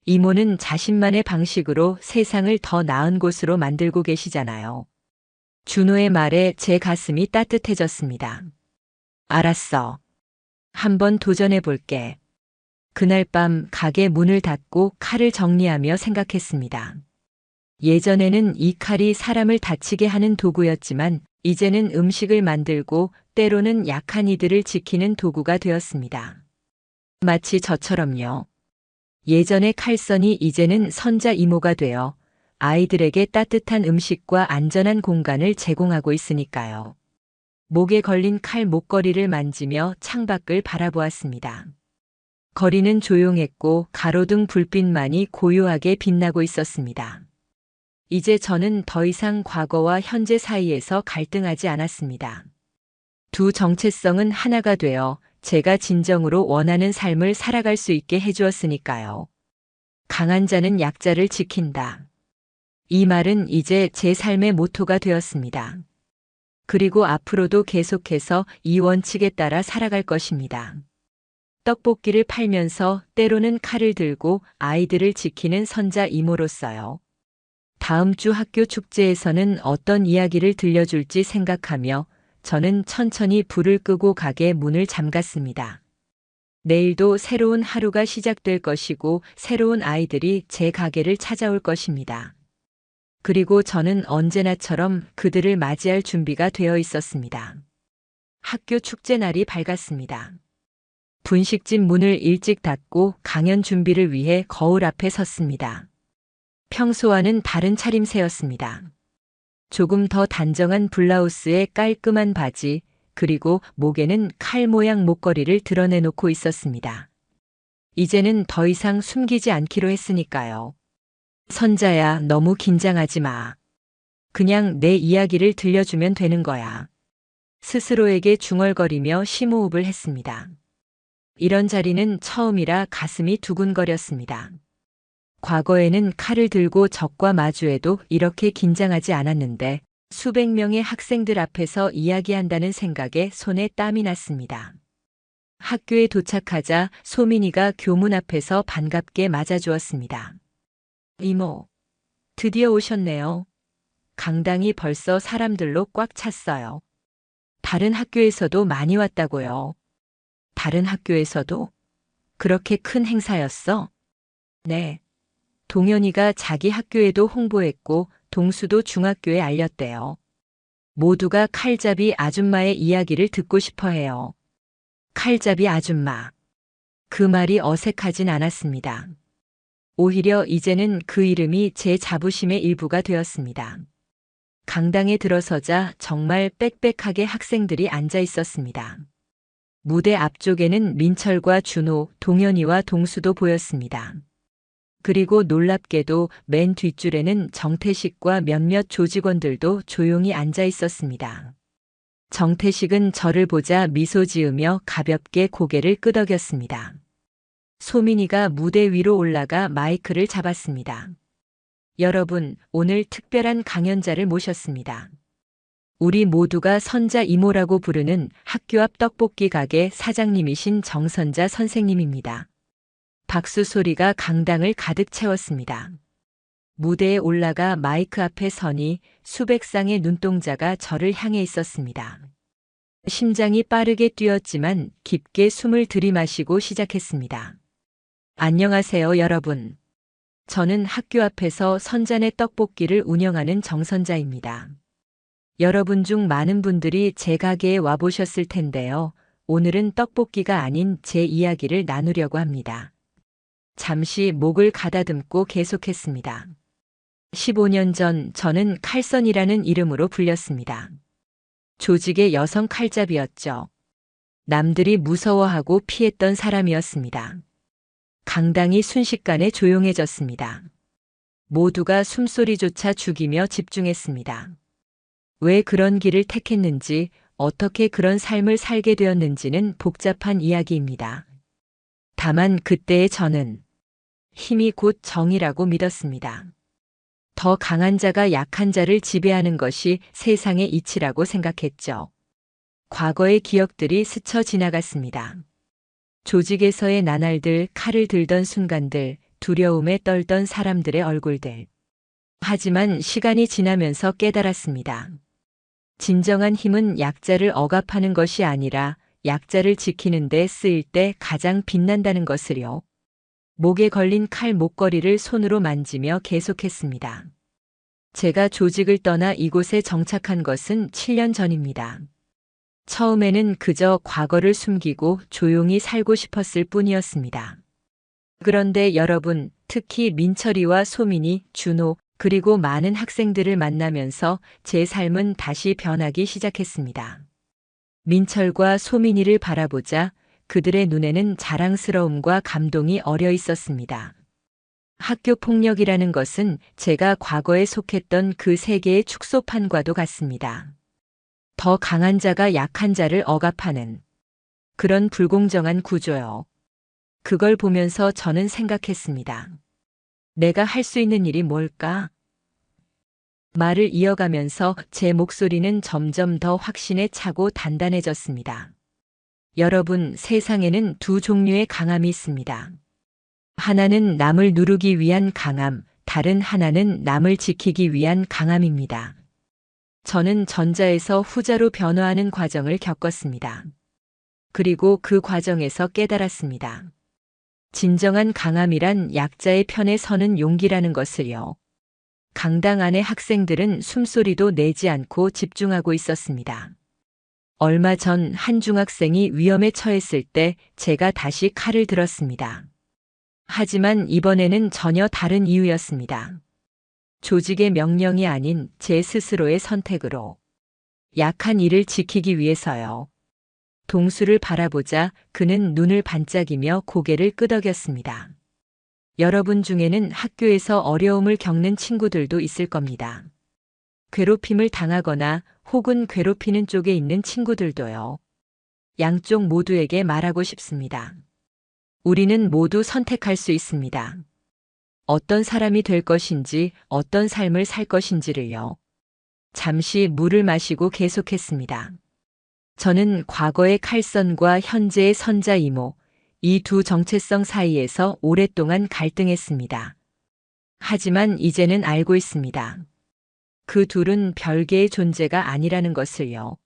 이모는 자신만의 방식으로 세상을 더 나은 곳으로 만들고 계시잖아요. 준호의 말에 제 가슴이 따뜻해졌습니다. 알았어. 한번 도전해 볼게. 그날 밤 가게 문을 닫고 칼을 정리하며 생각했습니다. 예전에는 이 칼이 사람을 다치게 하는 도구였지만 이제는 음식을 만들고 때로는 약한 이들을 지키는 도구가 되었습니다. 마치 저처럼요. 예전의 칼선이 이제는 선자 이모가 되어 아이들에게 따뜻한 음식과 안전한 공간을 제공하고 있으니까요. 목에 걸린 칼 목걸이를 만지며 창밖을 바라보았습니다. 거리는 조용했고 가로등 불빛만이 고요하게 빛나고 있었습니다. 이제 저는 더 이상 과거와 현재 사이에서 갈등하지 않았습니다. 두 정체성은 하나가 되어 제가 진정으로 원하는 삶을 살아갈 수 있게 해주었으니까요. 강한 자는 약자를 지킨다. 이 말은 이제 제 삶의 모토가 되었습니다. 그리고 앞으로도 계속해서 이 원칙에 따라 살아갈 것입니다. 떡볶이를 팔면서 때로는 칼을 들고 아이들을 지키는 선자 이모로서요. 다음 주 학교 축제에서는 어떤 이야기를 들려줄지 생각하며 저는 천천히 불을 끄고 가게 문을 잠갔습니다. 내일도 새로운 하루가 시작될 것이고 새로운 아이들이 제 가게를 찾아올 것입니다. 그리고 저는 언제나처럼 그들을 맞이할 준비가 되어 있었습니다. 학교 축제 날이 밝았습니다. 분식집 문을 일찍 닫고 강연 준비를 위해 거울 앞에 섰습니다. 평소와는 다른 차림새였습니다. 조금 더 단정한 블라우스에 깔끔한 바지, 그리고 목에는 칼 모양 목걸이를 드러내놓고 있었습니다. 이제는 더 이상 숨기지 않기로 했으니까요. 선자야, 너무 긴장하지 마. 그냥 내 이야기를 들려주면 되는 거야. 스스로에게 중얼거리며 심호흡을 했습니다. 이런 자리는 처음이라 가슴이 두근거렸습니다. 과거에는 칼을 들고 적과 마주해도 이렇게 긴장하지 않았는데 수백 명의 학생들 앞에서 이야기한다는 생각에 손에 땀이 났습니다. 학교에 도착하자 소민이가 교문 앞에서 반갑게 맞아주었습니다. 이모, 드디어 오셨네요. 강당이 벌써 사람들로 꽉 찼어요. 다른 학교에서도 많이 왔다고요. 다른 학교에서도? 그렇게 큰 행사였어? 네. 동현이가 자기 학교에도 홍보했고 동수도 중학교에 알렸대요. 모두가 칼잡이 아줌마의 이야기를 듣고 싶어 해요. 칼잡이 아줌마. 그 말이 어색하진 않았습니다. 오히려 이제는 그 이름이 제 자부심의 일부가 되었습니다. 강당에 들어서자 정말 빽빽하게 학생들이 앉아 있었습니다. 무대 앞쪽에는 민철과 준호, 동현이와 동수도 보였습니다. 그리고 놀랍게도 맨 뒷줄에는 정태식과 몇몇 조직원들도 조용히 앉아 있었습니다. 정태식은 저를 보자 미소 지으며 가볍게 고개를 끄덕였습니다. 소민이가 무대 위로 올라가 마이크를 잡았습니다. 여러분, 오늘 특별한 강연자를 모셨습니다. 우리 모두가 선자 이모라고 부르는 학교 앞 떡볶이 가게 사장님이신 정선자 선생님입니다. 박수 소리가 강당을 가득 채웠습니다. 무대에 올라가 마이크 앞에 서니 수백 쌍의 눈동자가 저를 향해 있었습니다. 심장이 빠르게 뛰었지만 깊게 숨을 들이마시고 시작했습니다. 안녕하세요, 여러분. 저는 학교 앞에서 선잔의 떡볶이를 운영하는 정선자입니다. 여러분 중 많은 분들이 제 가게에 와보셨을 텐데요. 오늘은 떡볶이가 아닌 제 이야기를 나누려고 합니다. 잠시 목을 가다듬고 계속했습니다. 15년 전 저는 칼선이라는 이름으로 불렸습니다. 조직의 여성 칼잡이였죠. 남들이 무서워하고 피했던 사람이었습니다. 강당이 순식간에 조용해졌습니다. 모두가 숨소리조차 죽이며 집중했습니다. 왜 그런 길을 택했는지, 어떻게 그런 삶을 살게 되었는지는 복잡한 이야기입니다. 다만 그때의 저는 힘이 곧 정의라고 믿었습니다. 더 강한 자가 약한 자를 지배하는 것이 세상의 이치라고 생각했죠. 과거의 기억들이 스쳐 지나갔습니다. 조직에서의 나날들, 칼을 들던 순간들, 두려움에 떨던 사람들의 얼굴들. 하지만 시간이 지나면서 깨달았습니다. 진정한 힘은 약자를 억압하는 것이 아니라 약자를 지키는 데 쓰일 때 가장 빛난다는 것을요. 목에 걸린 칼 목걸이를 손으로 만지며 계속했습니다. 제가 조직을 떠나 이곳에 정착한 것은 7년 전입니다. 처음에는 그저 과거를 숨기고 조용히 살고 싶었을 뿐이었습니다. 그런데 여러분, 특히 민철이와 소민이, 준호, 그리고 많은 학생들을 만나면서 제 삶은 다시 변하기 시작했습니다. 민철과 소민이를 바라보자 그들의 눈에는 자랑스러움과 감동이 어려 있었습니다. 학교 폭력이라는 것은 제가 과거에 속했던 그 세계의 축소판과도 같습니다. 더 강한 자가 약한 자를 억압하는 그런 불공정한 구조요. 그걸 보면서 저는 생각했습니다. 내가 할 수 있는 일이 뭘까? 말을 이어가면서 제 목소리는 점점 더 확신에 차고 단단해졌습니다. 여러분, 세상에는 두 종류의 강함이 있습니다. 하나는 남을 누르기 위한 강함, 다른 하나는 남을 지키기 위한 강함입니다. 저는 전자에서 후자로 변화하는 과정을 겪었습니다. 그리고 그 과정에서 깨달았습니다. 진정한 강함이란 약자의 편에 서는 용기라는 것을요. 강당 안의 학생들은 숨소리도 내지 않고 집중하고 있었습니다. 얼마 전 한 중학생이 위험에 처했을 때 제가 다시 칼을 들었습니다. 하지만 이번에는 전혀 다른 이유였습니다. 조직의 명령이 아닌 제 스스로의 선택으로. 약한 이를 지키기 위해서요. 동수를 바라보자 그는 눈을 반짝이며 고개를 끄덕였습니다. 여러분 중에는 학교에서 어려움을 겪는 친구들도 있을 겁니다. 괴롭힘을 당하거나 혹은 괴롭히는 쪽에 있는 친구들도요. 양쪽 모두에게 말하고 싶습니다. 우리는 모두 선택할 수 있습니다. 어떤 사람이 될 것인지, 어떤 삶을 살 것인지를요. 잠시 물을 마시고 계속했습니다. 저는 과거의 칼선과 현재의 선자 이모, 이 두 정체성 사이에서 오랫동안 갈등했습니다. 하지만 이제는 알고 있습니다. 그 둘은 별개의 존재가 아니라는 것을요.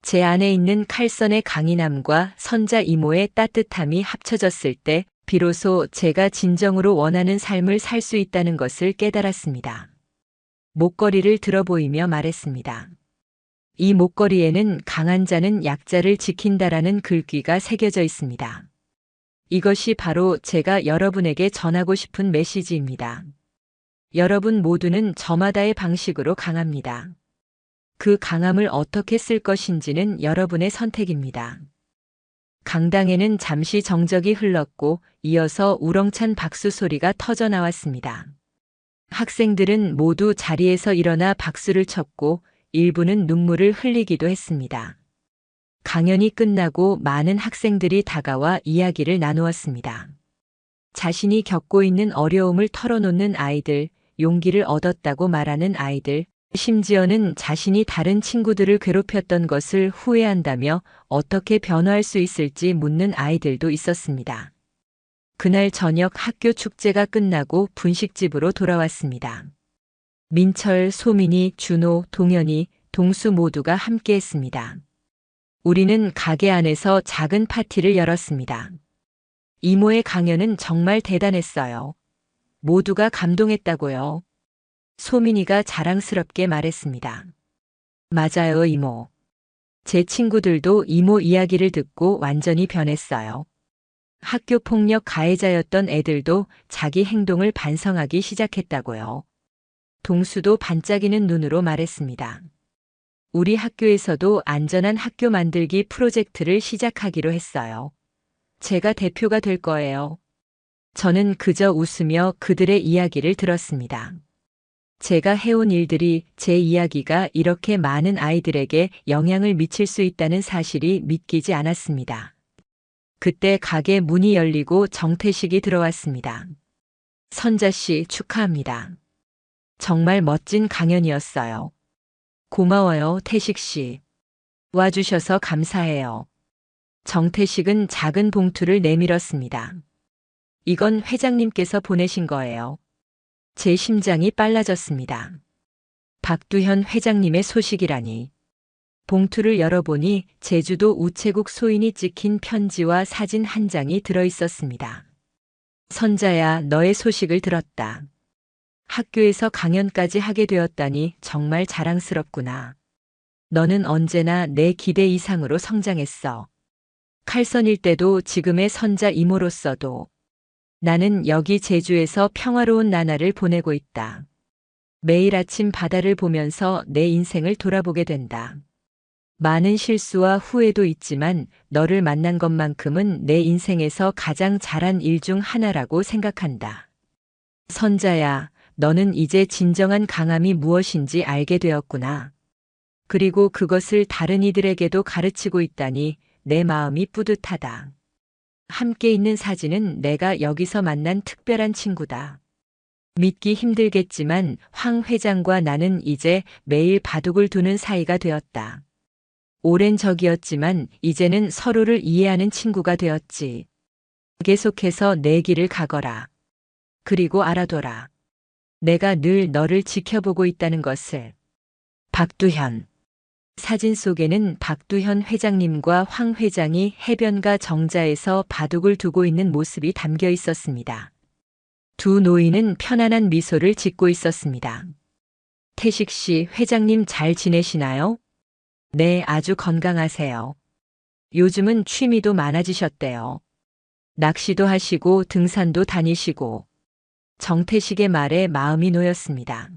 제 안에 있는 칼선의 강인함과 선자 이모의 따뜻함이 합쳐졌을 때 비로소 제가 진정으로 원하는 삶을 살 수 있다는 것을 깨달았습니다. 목걸이를 들어 보이며 말했습니다. 이 목걸이에는 강한 자는 약자를 지킨다라는 글귀가 새겨져 있습니다. 이것이 바로 제가 여러분에게 전하고 싶은 메시지입니다. 여러분 모두는 저마다의 방식으로 강합니다. 그 강함을 어떻게 쓸 것인지는 여러분의 선택입니다. 강당에는 잠시 정적이 흘렀고 이어서 우렁찬 박수 소리가 터져 나왔습니다. 학생들은 모두 자리에서 일어나 박수를 쳤고 일부는 눈물을 흘리기도 했습니다. 강연이 끝나고 많은 학생들이 다가와 이야기를 나누었습니다. 자신이 겪고 있는 어려움을 털어놓는 아이들, 용기를 얻었다고 말하는 아이들, 심지어는 자신이 다른 친구들을 괴롭혔던 것을 후회한다며 어떻게 변화할 수 있을지 묻는 아이들도 있었습니다. 그날 저녁 학교 축제가 끝나고 분식집으로 돌아왔습니다. 민철, 소민이, 준호, 동현이, 동수 모두가 함께했습니다. 우리는 가게 안에서 작은 파티를 열었습니다. 이모의 강연은 정말 대단했어요. 모두가 감동했다고요. 소민이가 자랑스럽게 말했습니다. 맞아요, 이모. 제 친구들도 이모 이야기를 듣고 완전히 변했어요. 학교 폭력 가해자였던 애들도 자기 행동을 반성하기 시작했다고요. 동수도 반짝이는 눈으로 말했습니다. 우리 학교에서도 안전한 학교 만들기 프로젝트를 시작하기로 했어요. 제가 대표가 될 거예요. 저는 그저 웃으며 그들의 이야기를 들었습니다. 제가 해온 일들이, 제 이야기가 이렇게 많은 아이들에게 영향을 미칠 수 있다는 사실이 믿기지 않았습니다. 그때 가게 문이 열리고 정태식이 들어왔습니다. 선자 씨, 축하합니다. 정말 멋진 강연이었어요. 고마워요, 태식 씨. 와주셔서 감사해요. 정태식은 작은 봉투를 내밀었습니다. 이건 회장님께서 보내신 거예요. 제 심장이 빨라졌습니다. 박두현 회장님의 소식이라니. 봉투를 열어보니 제주도 우체국 소인이 찍힌 편지와 사진 한 장이 들어 있었습니다. 선자야, 너의 소식을 들었다. 학교에서 강연까지 하게 되었다니 정말 자랑스럽구나. 너는 언제나 내 기대 이상으로 성장했어. 칼선일 때도 지금의 선자 이모로서도 나는 여기 제주에서 평화로운 나날을 보내고 있다. 매일 아침 바다를 보면서 내 인생을 돌아보게 된다. 많은 실수와 후회도 있지만 너를 만난 것만큼은 내 인생에서 가장 잘한 일 중 하나라고 생각한다. 선자야, 너는 이제 진정한 강함이 무엇인지 알게 되었구나. 그리고 그것을 다른 이들에게도 가르치고 있다니 내 마음이 뿌듯하다. 함께 있는 사진은 내가 여기서 만난 특별한 친구다. 믿기 힘들겠지만 황 회장과 나는 이제 매일 바둑을 두는 사이가 되었다. 오랜 적이었지만 이제는 서로를 이해하는 친구가 되었지. 계속해서 내 길을 가거라. 그리고 알아둬라. 내가 늘 너를 지켜보고 있다는 것을. 박두현. 사진 속에는 박두현 회장님과 황 회장이 해변가 정자에서 바둑을 두고 있는 모습이 담겨 있었습니다. 두 노인은 편안한 미소를 짓고 있었습니다. 태식 씨, 회장님 잘 지내시나요? 네, 아주 건강하세요. 요즘은 취미도 많아지셨대요. 낚시도 하시고 등산도 다니시고. 정태식의 말에 마음이 놓였습니다.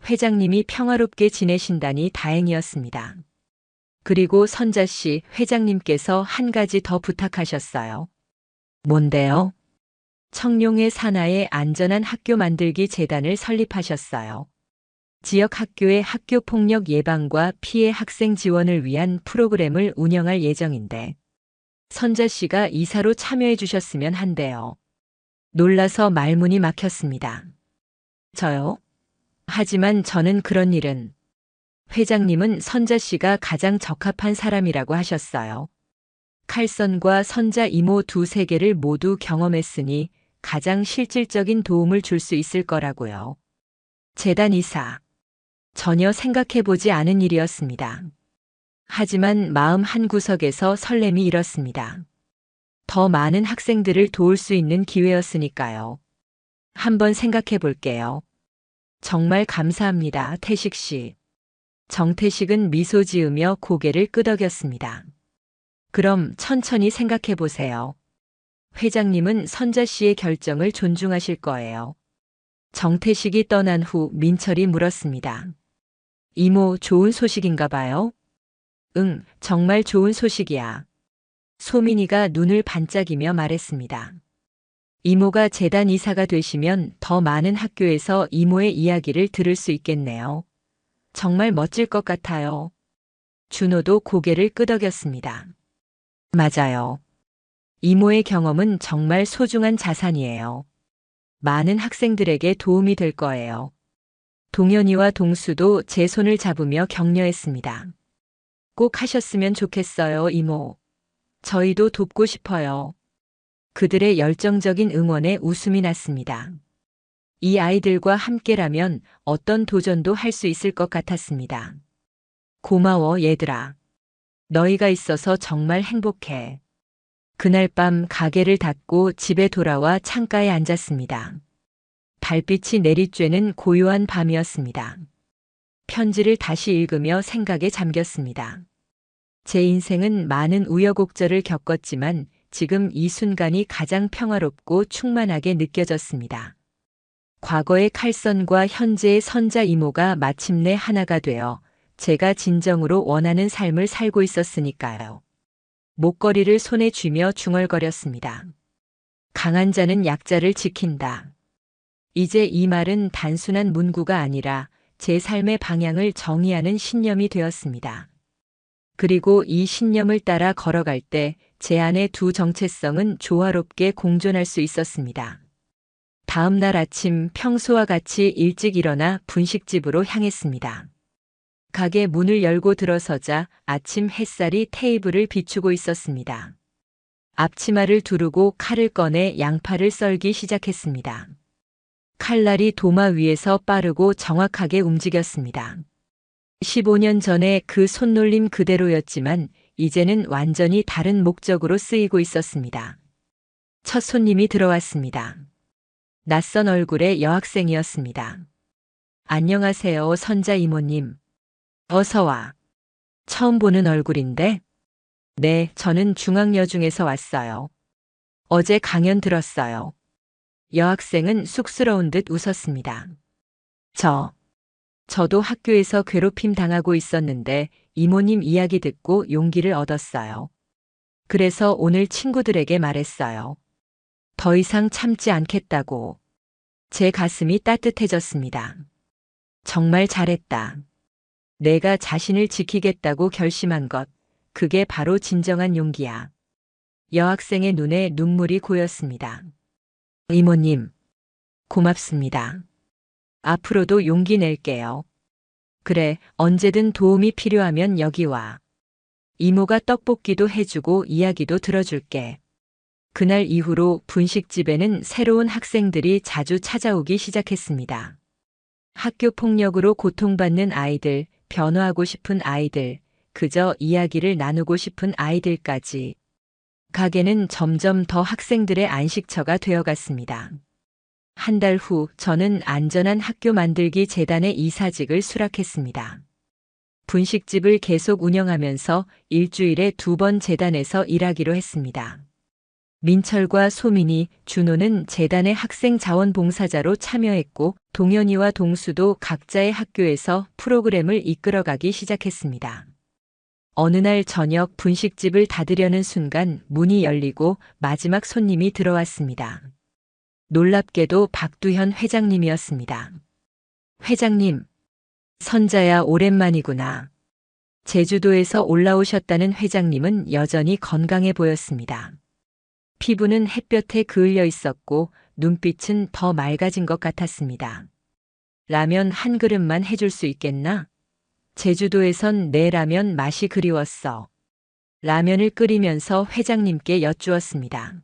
회장님이 평화롭게 지내신다니 다행이었습니다. 그리고 선자 씨, 회장님께서 한 가지 더 부탁하셨어요. 뭔데요? 청룡의 산하에 안전한 학교 만들기 재단을 설립하셨어요. 지역 학교의 학교 폭력 예방과 피해 학생 지원을 위한 프로그램을 운영할 예정인데 선자 씨가 이사로 참여해 주셨으면 한대요. 놀라서 말문이 막혔습니다. 저요? 하지만 저는 그런 일은. 회장님은 선자 씨가 가장 적합한 사람이라고 하셨어요. 칼선과 선자 이모 두 세계를 모두 경험했으니 가장 실질적인 도움을 줄 수 있을 거라고요. 재단 이사. 전혀 생각해보지 않은 일이었습니다. 하지만 마음 한구석에서 설렘이 일었습니다. 더 많은 학생들을 도울 수 있는 기회였으니까요. 한번 생각해 볼게요. 정말 감사합니다, 태식 씨. 정태식은 미소 지으며 고개를 끄덕였습니다. 그럼 천천히 생각해 보세요. 회장님은 선자 씨의 결정을 존중하실 거예요. 정태식이 떠난 후 민철이 물었습니다. 이모, 좋은 소식인가 봐요? 응, 정말 좋은 소식이야. 소민이가 눈을 반짝이며 말했습니다. 이모가 재단 이사가 되시면 더 많은 학교에서 이모의 이야기를 들을 수 있겠네요. 정말 멋질 것 같아요. 준호도 고개를 끄덕였습니다. 맞아요. 이모의 경험은 정말 소중한 자산이에요. 많은 학생들에게 도움이 될 거예요. 동현이와 동수도 제 손을 잡으며 격려했습니다. 꼭 하셨으면 좋겠어요, 이모. 저희도 돕고 싶어요. 그들의 열정적인 응원에 웃음이 났습니다. 이 아이들과 함께라면 어떤 도전도 할 수 있을 것 같았습니다. 고마워, 얘들아. 너희가 있어서 정말 행복해. 그날 밤 가게를 닫고 집에 돌아와 창가에 앉았습니다. 달빛이 내리쬐는 고요한 밤이었습니다. 편지를 다시 읽으며 생각에 잠겼습니다. 제 인생은 많은 우여곡절을 겪었지만 지금 이 순간이 가장 평화롭고 충만하게 느껴졌습니다. 과거의 칼선과 현재의 선자 이모가 마침내 하나가 되어 제가 진정으로 원하는 삶을 살고 있었으니까요. 목걸이를 손에 쥐며 중얼거렸습니다. 강한 자는 약자를 지킨다. 이제 이 말은 단순한 문구가 아니라 제 삶의 방향을 정의하는 신념이 되었습니다. 그리고 이 신념을 따라 걸어갈 때 제 안의 두 정체성은 조화롭게 공존할 수 있었습니다. 다음 날 아침 평소와 같이 일찍 일어나 분식집으로 향했습니다. 가게 문을 열고 들어서자 아침 햇살이 테이블을 비추고 있었습니다. 앞치마를 두르고 칼을 꺼내 양파를 썰기 시작했습니다. 칼날이 도마 위에서 빠르고 정확하게 움직였습니다. 15년 전에 그 손놀림 그대로였지만 이제는 완전히 다른 목적으로 쓰이고 있었습니다. 첫 손님이 들어왔습니다. 낯선 얼굴의 여학생이었습니다. 안녕하세요, 선자 이모님. 어서 와. 처음 보는 얼굴인데? 네, 저는 중앙여중에서 왔어요. 어제 강연 들었어요. 여학생은 쑥스러운 듯 웃었습니다. 저도 학교에서 괴롭힘 당하고 있었는데 이모님 이야기 듣고 용기를 얻었어요. 그래서 오늘 친구들에게 말했어요. 더 이상 참지 않겠다고. 제 가슴이 따뜻해졌습니다. 정말 잘했다. 내가 자신을 지키겠다고 결심한 것, 그게 바로 진정한 용기야. 여학생의 눈에 눈물이 고였습니다. 이모님, 고맙습니다. 앞으로도 용기 낼게요. 그래, 언제든 도움이 필요하면 여기 와. 이모가 떡볶이도 해주고 이야기도 들어줄게. 그날 이후로 분식집에는 새로운 학생들이 자주 찾아오기 시작했습니다. 학교 폭력으로 고통받는 아이들, 변화하고 싶은 아이들, 그저 이야기를 나누고 싶은 아이들까지. 가게는 점점 더 학생들의 안식처가 되어갔습니다. 한 달 후 저는 안전한 학교 만들기 재단의 이사직을 수락했습니다. 분식집을 계속 운영하면서 일주일에 2번 재단에서 일하기로 했습니다. 민철과 소민이, 준호는 재단의 학생 자원봉사자로 참여했고 동현이와 동수도 각자의 학교에서 프로그램을 이끌어가기 시작했습니다. 어느 날 저녁 분식집을 닫으려는 순간 문이 열리고 마지막 손님이 들어왔습니다. 놀랍게도 박두현 회장님이었습니다. 회장님, 선자야 오랜만이구나. 제주도에서 올라오셨다는 회장님은 여전히 건강해 보였습니다. 피부는 햇볕에 그을려 있었고 눈빛은 더 맑아진 것 같았습니다. 라면 한 그릇만 해줄 수 있겠나? 제주도에선 내 라면 맛이 그리웠어. 라면을 끓이면서 회장님께 여쭈었습니다.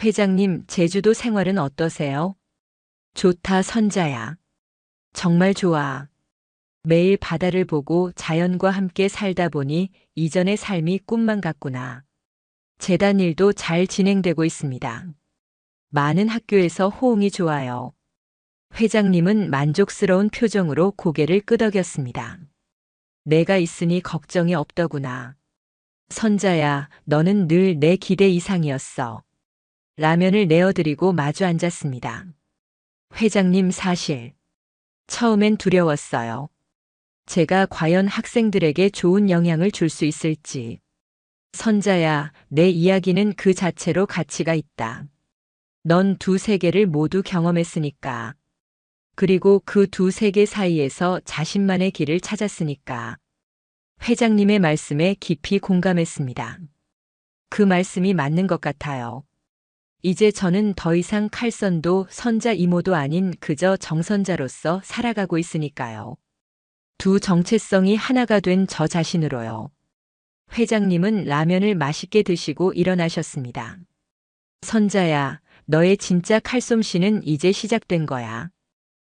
회장님, 제주도 생활은 어떠세요? 좋다, 선자야. 정말 좋아. 매일 바다를 보고 자연과 함께 살다 보니 이전의 삶이 꿈만 같구나. 재단 일도 잘 진행되고 있습니다. 많은 학교에서 호응이 좋아요. 회장님은 만족스러운 표정으로 고개를 끄덕였습니다. 내가 있으니 걱정이 없더구나. 선자야, 너는 늘 내 기대 이상이었어. 라면을 내어드리고 마주 앉았습니다. 회장님, 사실 처음엔 두려웠어요. 제가 과연 학생들에게 좋은 영향을 줄 수 있을지. 선자야, 내 이야기는 그 자체로 가치가 있다. 넌 두 세계를 모두 경험했으니까. 그리고 그 두 세계 사이에서 자신만의 길을 찾았으니까. 회장님의 말씀에 깊이 공감했습니다. 그 말씀이 맞는 것 같아요. 이제 저는 더 이상 칼선도 선자 이모도 아닌 그저 정선자로서 살아가고 있으니까요. 두 정체성이 하나가 된 저 자신으로요. 회장님은 라면을 맛있게 드시고 일어나셨습니다. 선자야, 너의 진짜 칼솜씨는 이제 시작된 거야.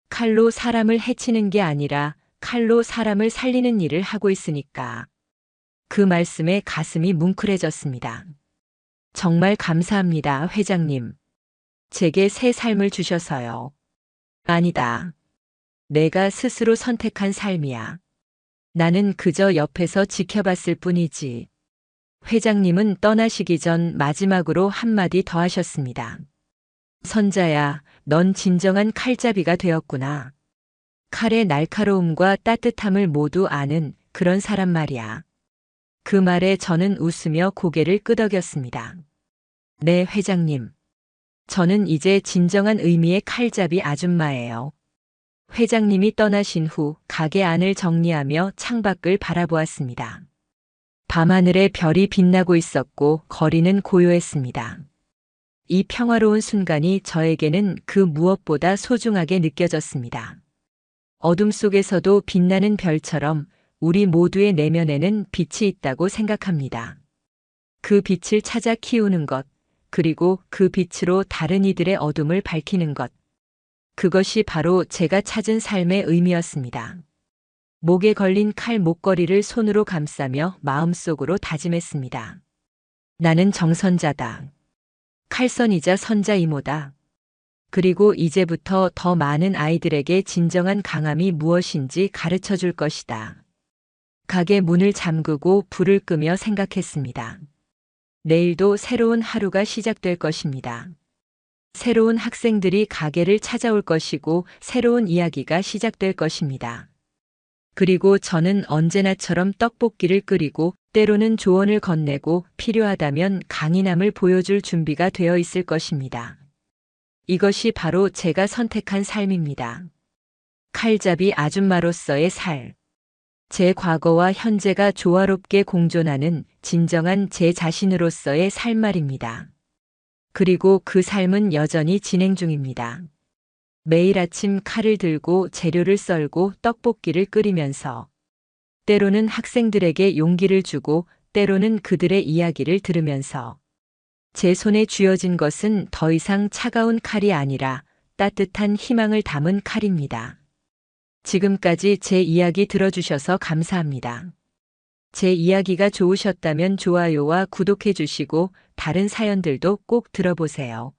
칼로 사람을 해치는 게 아니라 칼로 사람을 살리는 일을 하고 있으니까. 그 말씀에 가슴이 뭉클해졌습니다. 정말 감사합니다, 회장님. 제게 새 삶을 주셔서요. 아니다. 내가 스스로 선택한 삶이야. 나는 그저 옆에서 지켜봤을 뿐이지. 회장님은 떠나시기 전 마지막으로 한마디 더 하셨습니다. 선자야, 넌 진정한 칼잡이가 되었구나. 칼의 날카로움과 따뜻함을 모두 아는 그런 사람 말이야. 그 말에 저는 웃으며 고개를 끄덕였습니다. 네, 회장님. 저는 이제 진정한 의미의 칼잡이 아줌마예요. 회장님이 떠나신 후 가게 안을 정리하며 창밖을 바라보았습니다. 밤하늘에 별이 빛나고 있었고 거리는 고요했습니다. 이 평화로운 순간이 저에게는 그 무엇보다 소중하게 느껴졌습니다. 어둠 속에서도 빛나는 별처럼 우리 모두의 내면에는 빛이 있다고 생각합니다. 그 빛을 찾아 키우는 것, 그리고 그 빛으로 다른 이들의 어둠을 밝히는 것. 그것이 바로 제가 찾은 삶의 의미였습니다. 목에 걸린 칼 목걸이를 손으로 감싸며 마음속으로 다짐했습니다. 나는 정선자다. 칼선이자 선자 이모다. 그리고 이제부터 더 많은 아이들에게 진정한 강함이 무엇인지 가르쳐 줄 것이다. 가게 문을 잠그고 불을 끄며 생각했습니다. 내일도 새로운 하루가 시작될 것입니다. 새로운 학생들이 가게를 찾아올 것이고 새로운 이야기가 시작될 것입니다. 그리고 저는 언제나처럼 떡볶이를 끓이고 때로는 조언을 건네고 필요하다면 강인함을 보여줄 준비가 되어 있을 것입니다. 이것이 바로 제가 선택한 삶입니다. 칼잡이 아줌마로서의 삶. 제 과거와 현재가 조화롭게 공존하는 진정한 제 자신으로서의 삶 말입니다. 그리고 그 삶은 여전히 진행 중입니다. 매일 아침 칼을 들고 재료를 썰고 떡볶이를 끓이면서 때로는 학생들에게 용기를 주고 때로는 그들의 이야기를 들으면서 제 손에 쥐어진 것은 더 이상 차가운 칼이 아니라 따뜻한 희망을 담은 칼입니다. 지금까지 제 이야기 들어주셔서 감사합니다. 제 이야기가 좋으셨다면 좋아요와 구독해 주시고 다른 사연들도 꼭 들어보세요.